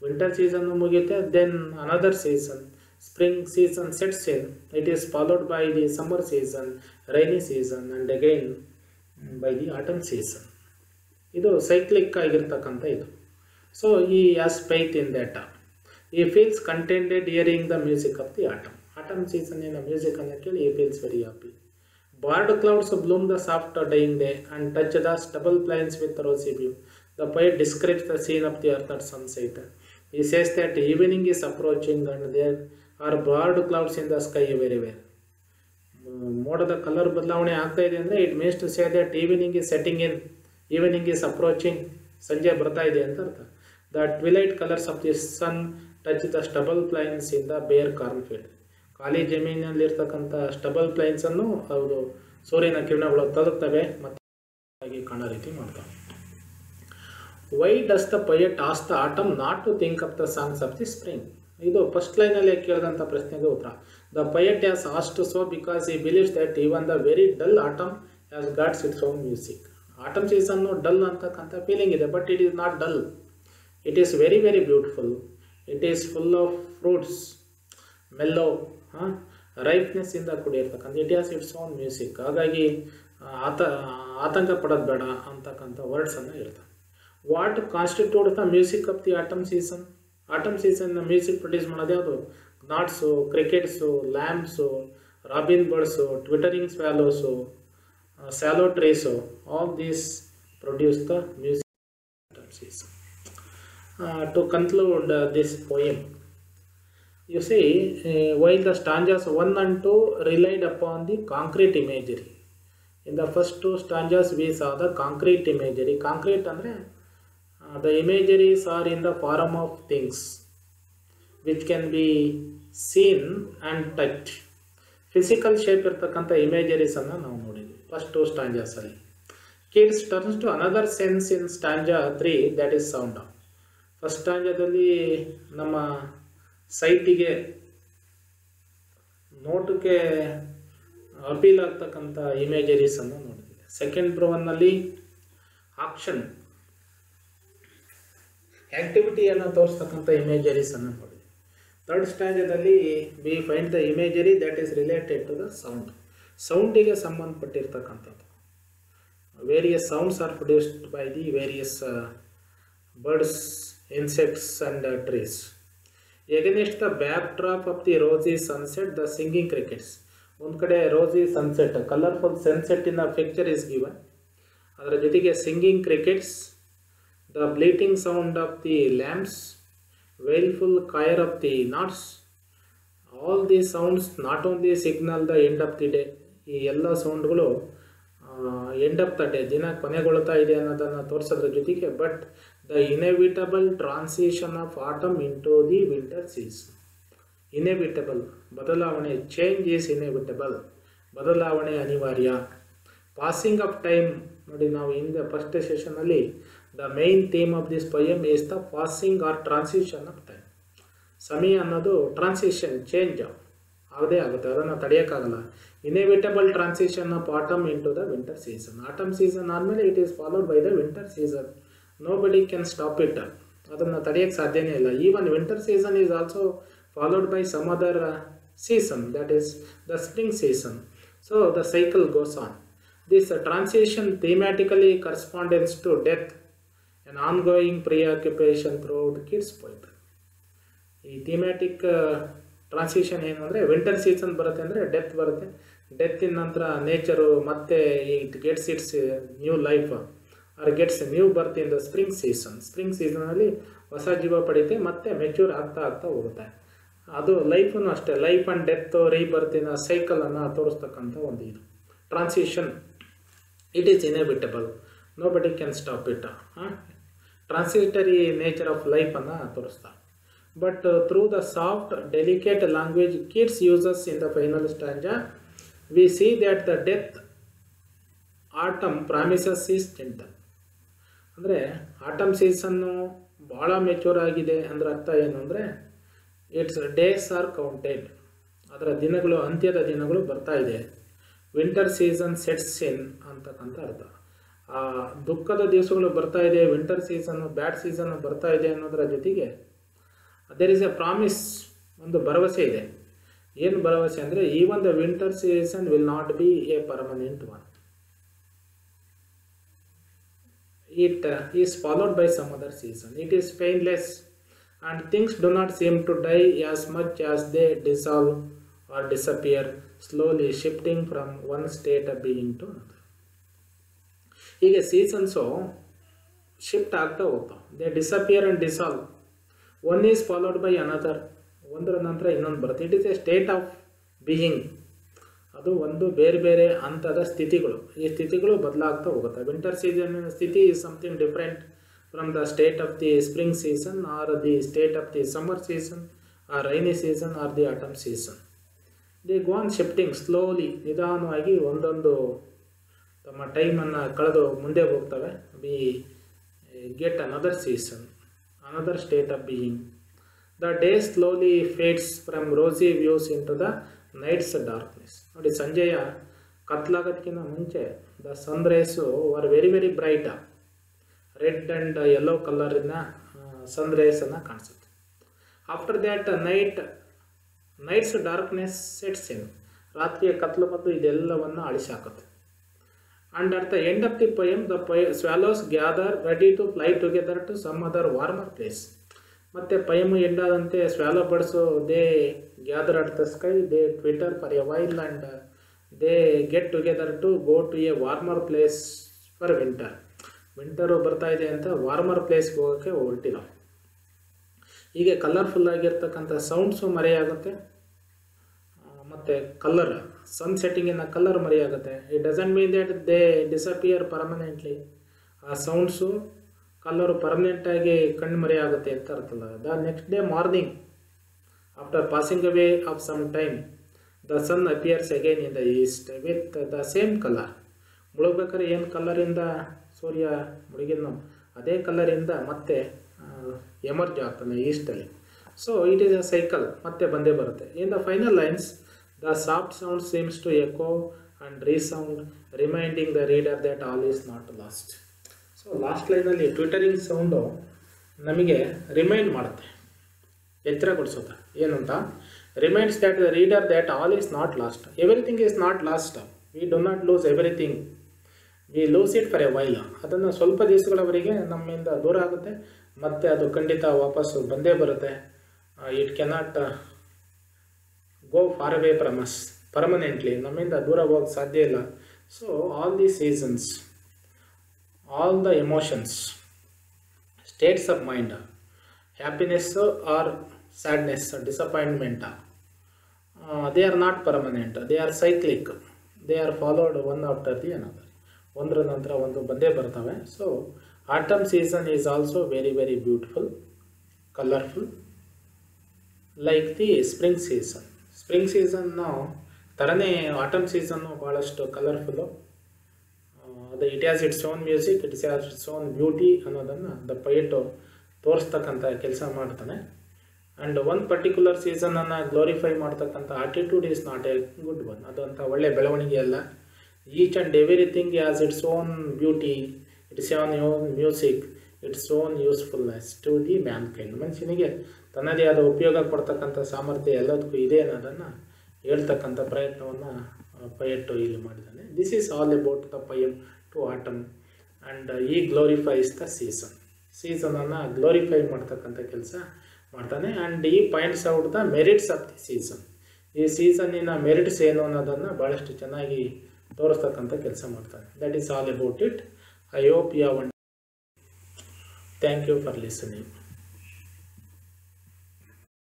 ವಿಂಟರ್ ಸೀಸನ್ನು ಮುಗಿಯುತ್ತೆ. Then another season, spring season sets in. It is followed by the summer season, rainy season and again by the autumn season. ಇದು ಸೈಕ್ಲಿಕ್ ಆಗಿರ್ತಕ್ಕಂಥ ಇದು. So he has faith in that. He feels contented hearing the music of the autumn. Autumn ಸೀಸನ್ನಿನ ಮ್ಯೂಸಿಕನ್ನು ಕೇಳಿ he feels very happy. Barred clouds bloom the soft dying day and touch the stubble plains with rosy beam. The poet describes the scene of the earth at sunset. He says that evening is approaching and there are broad clouds in the sky everywhere. ಮೋಡದ ಕಲರ್ ಬದಲಾವಣೆ ಆಗ್ತಾ ಇದೆ ಅಂದರೆ it means to say that evening is setting in, evening is approaching, ಸಂಜೆ ಬರ್ತಾ ಇದೆ ಅಂತ ಅರ್ಥ. The twilight colours of the sun touch the stubble plains in the bare corn field. ಖಾಲಿ ಜಮೀನಲ್ಲಿರ್ತಕ್ಕಂಥ ಸ್ಟಬಲ್ ಪ್ಲೈನ್ಸನ್ನು ಅವರು ಸೂರ್ಯನ ಕಿರಣಗಳು ತಲುಪ್ತವೆ ಮತ್ತು ಕಾಣೋ ರೀತಿ ಮಾಡ್ತವೆ. Why does the poet ask the autumn not to think of the songs of the spring. ಇದು ಫಸ್ಟ್ ಲೈನಲ್ಲಿ ಕೇಳಿದಂಥ ಪ್ರಶ್ನೆಗೆ ಉತ್ತರ. The poet has asked so because he believes that even the very dull autumn has gots its own music. Autumn season dull ಅಂತಕ್ಕಂಥ ಫೀಲಿಂಗ್ ಇದೆ, but it is not dull. It is very very beautiful. It is full of fruits, mellow, rightness ಇಂದ ಕೂಡಿರ್ತಕ್ಕಂಥ. It has its own music. ಹಾಗಾಗಿ ಆತಂಕ ಪಡೋದು ಬೇಡ ಅಂತಕ್ಕಂಥ ವರ್ಡ್ಸನ್ನು ಇರ್ತವೆ. What constitutes the music of the autumn season. Autumn ಸೀಸನ್ನ ಮ್ಯೂಸಿಕ್ ಪ್ರೊಡ್ಯೂಸ್ ಮಾಡೋದು ಯಾವುದು? gnats, crickets, lambs, robin birds, twittering swallows, sallow trees. All these produce the music autumn season. To conclude this poem, you see, while the stanzas 1 and 2 relied upon the concrete imagery. In the first two stanzas we saw the concrete imagery. Concrete andre the imageries are in the form of things which can be seen and touched. Physical shape ಇರ್ತಕ್ಕಂಥ ಇಮೇಜರೀಸ್ ಅನ್ನು ನಾವು ನೋಡಿದ್ವಿ ಫಸ್ಟ್ ಟು ಸ್ಟಾಂಜಾಸ್ ಅಲ್ಲಿ. Keats turns to another sense in stanza 3, that is sound. First ಸ್ಟಾಂಜಾದಲ್ಲಿ ನಮ್ಮ ಸೈಟಿಗೆ ನೋಟಕ್ಕೆ ಅಪೀಲ್ ಆಗ್ತಕ್ಕಂಥ ಇಮೇಜರೀಸ್ ಅನ್ನು ನೋಡಿದ್ವಿ. ಸೆಕೆಂಡ್ ಪ್ರೊವನ್ನಲ್ಲಿ ಆಕ್ಷನ್ ಆಕ್ಟಿವಿಟಿಯನ್ನು ತೋರಿಸ್ತಕ್ಕಂಥ ಇಮೇಜರೀಸ್ ಅನ್ನು ನೋಡಿದ್ವಿ. ಥರ್ಡ್ ಸ್ಟ್ಯಾಂಜದಲ್ಲಿ we find the imagery that is related to the sound. ಸೌಂಡಿಗೆ ಸಂಬಂಧಪಟ್ಟಿರ್ತಕ್ಕಂಥದ್ದು. Various sounds are produced by the various birds, insects and trees. Against the back drop of the rosy sunset the singing crickets. ಒಂದು ಕಡೆ ರೋಸಿ ಸನ್ಸೆಟ್, ಕಲರ್ಫುಲ್ ಸನ್ಸೆಟ್ಟಿನ ಪಿಕ್ಚರ್ ಇಸ್ ಗಿವನ್. ಅದರ ಜೊತೆಗೆ singing crickets, the bleating sound of the lambs, wailful choir of the gnats. All these sounds not only signal the end of the day. ಈ ಎಲ್ಲ ಸೌಂಡ್ಗಳು ಎಂಡ್ ಆಫ್ ದ ಡೇ, ದಿನ ಕೊನೆಗೊಳ್ತಾ ಇದೆ ಅನ್ನೋದನ್ನು ತೋರಿಸೋದ್ರ ಜೊತೆಗೆ but the inevitable transition of autumn into the winter season. Inevitable ಬದಲಾವಣೆ, ಚೇಂಜ್ ಈಸ್ ಇನೆವಿಟಬಲ್, ಬದಲಾವಣೆ ಅನಿವಾರ್ಯ. ಪಾಸಿಂಗ್ ಆಫ್ ಟೈಮ್ ನೋಡಿ, ನಾವು ಹಿಂದೆ ಫಸ್ಟ್ ಸೆಷನಲ್ಲಿ the main theme of this poem is the passing or transition of time. ಸಮಯ ಅನ್ನೋದು ಟ್ರಾನ್ಸಿಷನ್, ಚೇಂಜ್ ಆಗದೇ ಆಗುತ್ತೆ, ಅದನ್ನು ತಡೆಯೋಕ್ಕಾಗಲ್ಲ. Inevitable transition of autumn into the winter season. Autumn season ಆದಮೇಲೆ it is followed by the winter season. Nobody can stop it. ಅದನ್ನು ತಡೆಯೋಕ್ಕೆ ಸಾಧ್ಯನೇ ಇಲ್ಲ. Even winter season is also followed by some other season, that is the spring season. So the cycle goes on. This transition thematically corresponds to death, an ongoing preoccupation throughout kids' poetry. ಈ ಥೀಮ್ಯಾಟಿಕ್ ಟ್ರಾನ್ಸಿಷನ್ ಏನು ಅಂದರೆ, ವಿಂಟರ್ ಸೀಸನ್ ಬರುತ್ತೆ ಅಂದರೆ ಡೆತ್ ಬರುತ್ತೆ. ಡೆತ್ತಿನ ನಂತರ ನೇಚರು ಮತ್ತೆ it gets its new life or gets new birth in the spring season. Spring ಸೀಸನಲ್ಲಿ ಹೊಸ ಜೀವ ಪಡೀತೆ, ಮತ್ತೆ ಮೆಚ್ಯೂರ್ ಆಗ್ತಾ ಆಗ್ತಾ ಹೋಗುತ್ತೆ. ಅದು ಲೈಫೂ ಅಷ್ಟೇ, ಲೈಫ್ ಆ್ಯಂಡ್ ಡೆತ್ ರೀಬರ್ತಿನ ಸೈಕಲನ್ನು ತೋರಿಸ್ತಕ್ಕಂಥ ಒಂದು ಇದು transition. It is inevitable. Nobody can stop it. Transitory nature of life ಅನ್ನು ತೋರಿಸ್ತಾ. But through the soft, delicate language Keats uses in the final stanza, we see that the death autumn promises is gentle. ಅಂದರೆ ಆಟಮ್ ಸೀಸನ್ನು ಭಾಳ ಮೆಚೂರ್ ಆಗಿದೆ ಅಂದರೆ ಅರ್ಥ ಏನು ಅಂದರೆ, ಇಟ್ಸ್ ಡೇಸ್ ಆರ್ ಕೌಂಟೆಡ್, ಅದರ ದಿನಗಳು, ಅಂತ್ಯದ ದಿನಗಳು ಬರ್ತಾ ಇದೆ. ವಿಂಟರ್ ಸೀಸನ್ ಸೆಟ್ಸ್ ಇನ್ ಅಂತಕ್ಕಂಥ ಅರ್ಥ. ಆ ದುಃಖದ ದಿವಸಗಳು ಬರ್ತಾ ಇದೆ, ವಿಂಟರ್ ಸೀಸನ್ನು, ಬ್ಯಾಡ್ ಸೀಸನ್ನು ಬರ್ತಾ ಇದೆ ಅನ್ನೋದರ ಜೊತೆಗೆ ದೇರ್ ಇಸ್ ಎ ಪ್ರಾಮಿಸ್, ಒಂದು ಭರವಸೆ ಇದೆ. ಏನು ಭರವಸೆ ಅಂದರೆ, even the winter season will not be a permanent one. It is followed by some other season. It is painless and things do not seem to die as much as they dissolve or disappear, slowly shifting from one state of being to another. ಹೀಗೆ ಸೀಸನ್ಸು ಶಿಫ್ಟ್ ಆಗ್ತಾ ಹೋಗ್ತಾವೆ. They disappear and dissolve. One is followed by another, ಒಂದರ ನಂತರ ಇನ್ನೊಂದು ಬರುತ್ತೆ. It is a state of being. ಅದು ಒಂದು ಬೇರೆ ಬೇರೆ ಹಂತದ ಸ್ಥಿತಿಗಳು. ಈ ಸ್ಥಿತಿಗಳು ಬದಲಾಗ್ತಾ ಹೋಗುತ್ತೆ. ವಿಂಟರ್ ಸೀಸನ್ ಸ್ಥಿತಿ is something different from the state of the spring season or the state of the summer season or rainy season or the autumn season. They go on shifting slowly, ನಿಧಾನವಾಗಿ ಒಂದೊಂದು ತಮ್ಮ ಟೈಮನ್ನು ಕಳೆದು ಮುಂದೆ ಹೋಗ್ತವೆ. We get another season, another state of being. The day slowly fades from rosy views into the night's darkness. ನೋಡಿ, ಸಂಜೆಯ ಕತ್ಲಾಗೋದಕ್ಕಿಂತ ಮುಂಚೆ the sun race R very very bright, red and yellow ಕಲರಿನ ಸನ್ ರೇಸನ್ನು ಕಾಣಿಸುತ್ತೆ. After that nights darkness sets in. ರಾತ್ರಿಯ ಕತ್ಲು ಮತ್ತು ಇದೆಲ್ಲವನ್ನು ಅಳಿಸಾಕುತ್ತೆ. And at the end of the poem the swallows gather ready to fly together to some other warmer place. ಮತ್ತು ಪೊಯಮ್ ಎಂಡ್ ಆದಂತೆ swallow birds they gather at the sky, they twitter for a while and they get together to go to a warmer place for winter. Winter ಬರ್ತಾ ಇದೆ ಅಂತ ವಾರ್ಮರ್ ಪ್ಲೇಸ್ಗೆ ಹೋಗೋಕ್ಕೆ ಹೊರಟಿಲ್ಲ. ಹೀಗೆ ಕಲರ್ಫುಲ್ ಆಗಿರ್ತಕ್ಕಂಥ ಸೌಂಡ್ಸು ಮರೆಯಾಗುತ್ತೆ, ಮತ್ತು ಕಲರ್ ಸನ್ಸೆಟ್ಟಿಂಗಿನ ಕಲರ್ ಮರೆಯಾಗುತ್ತೆ. It doesn't mean that they disappear permanently. ಆ ಸೌಂಡ್ಸು ಕಲರು ಪರ್ಮನೆಂಟಾಗಿ ಕಣ್ಣು ಮರೆಯಾಗುತ್ತೆ ಅಂತ ಅರ್ಥಲ್ಲ. The next day morning after passing away of some time the sun appears again in the east with the same colour. ಮುಳುಗ್ಬೇಕಾದ್ರೆ ಏನು ಕಲರಿಂದ ಸೂರ್ಯ ಮುಳುಗಿದ್ನೋ ಅದೇ ಕಲರಿಂದ ಮತ್ತೆ ಎಮರ್ಜ್ ಆಗ್ತಾನೆ ಈಸ್ಟಲ್ಲಿ. So it is a cycle, ಮತ್ತೆ ಬಂದೇ ಬರುತ್ತೆ. In the final lines the soft sound seems to echo and resound reminding the reader that all is not lost. So last ಲೈನಲ್ಲಿ ಟ್ವಿಟರಿಂಗ್ ಸೌಂಡು ನಮಗೆ ರಿಮೈಂಡ್ ಮಾಡುತ್ತೆ, ಎಚ್ಚರಗೊಳಿಸುತ್ತೆ. ಏನಂತ? Reminds that the reader that all is not lost. Everything is not lost. We do not lose everything, we lose it for a while. ಅದನ್ನು ಸ್ವಲ್ಪ ದಿವಸಗಳವರೆಗೆ ನಮ್ಮಿಂದ ದೂರ ಆಗುತ್ತೆ, ಮತ್ತು ಅದು ಖಂಡಿತ ವಾಪಸ್ಸು ಬಂದೇ ಬರುತ್ತೆ. It cannot go far away from us permanently. ನಮ್ಮಿಂದ ದೂರ ಹೋಗೋಕ್ಕೆ ಸಾಧ್ಯ ಇಲ್ಲ. So all the seasons, all the emotions, states of mind, happiness or sadness, disappointment, they are not permanent, they are cyclic, they are followed one after the another. ಒಂದರ ನಂತರ ಒಂದು ಬಂದೇ ಬರ್ತವೆ. So autumn season is also very very beautiful, colourful, like the spring season. Spring season ಥರನೇ ಆಟಮ್ ಸೀಸನ್ನು ಭಾಳಷ್ಟು ಕಲರ್ಫುಲ್ಲು. ಅದು it has its own music, it has its own beauty ಅನ್ನೋದನ್ನು ದ ಪೊಯೆಟು ತೋರಿಸ್ತಕ್ಕಂಥ ಕೆಲಸ ಮಾಡ್ತಾನೆ. ಆ್ಯಂಡ್ ಒನ್ ಪರ್ಟಿಕ್ಯುಲರ್ ಸೀಸನನ್ನು ಗ್ಲೋರಿಫೈ ಮಾಡ್ತಕ್ಕಂಥ attitude is not a good one. ಅದು ಅಂತ ಒಳ್ಳೆಯ ಬೆಳವಣಿಗೆ ಅಲ್ಲ. Each and everything has its own beauty, its own music, its own usefulness to the mankind. ಮನುಷ್ಯನಿಗೆ ತನ್ನದೇ ಆದ ಉಪಯೋಗ ಕೊಡ್ತಕ್ಕಂಥ ಸಾಮರ್ಥ್ಯ ಎಲ್ಲದಕ್ಕೂ ಇದೆ ಅನ್ನೋದನ್ನು ಹೇಳ್ತಕ್ಕಂಥ ಪ್ರಯತ್ನವನ್ನು ಪೊಯೆಟು ಇಲ್ಲಿ ಮಾಡಿದ್ದಾನೆ. This is all about the poem to autumn and he glorifies the season. ಸೀಸನನ್ನು ಗ್ಲೋರಿಫೈ ಮಾಡ್ತಕ್ಕಂಥ ಕೆಲಸ ಮಾಡ್ತಾನೆ. And he points out the merits of the season. ಈ ಸೀಸನ್ನಿನ ಮೆರಿಟ್ಸ್ ಏನು ಅನ್ನೋದನ್ನು ಭಾಳಷ್ಟು ಚೆನ್ನಾಗಿ ತೋರಿಸ್ತಕ್ಕಂಥ ಕೆಲಸ ಮಾಡ್ತಾನೆ. That is all about it. I hope you have. Thank you for listening.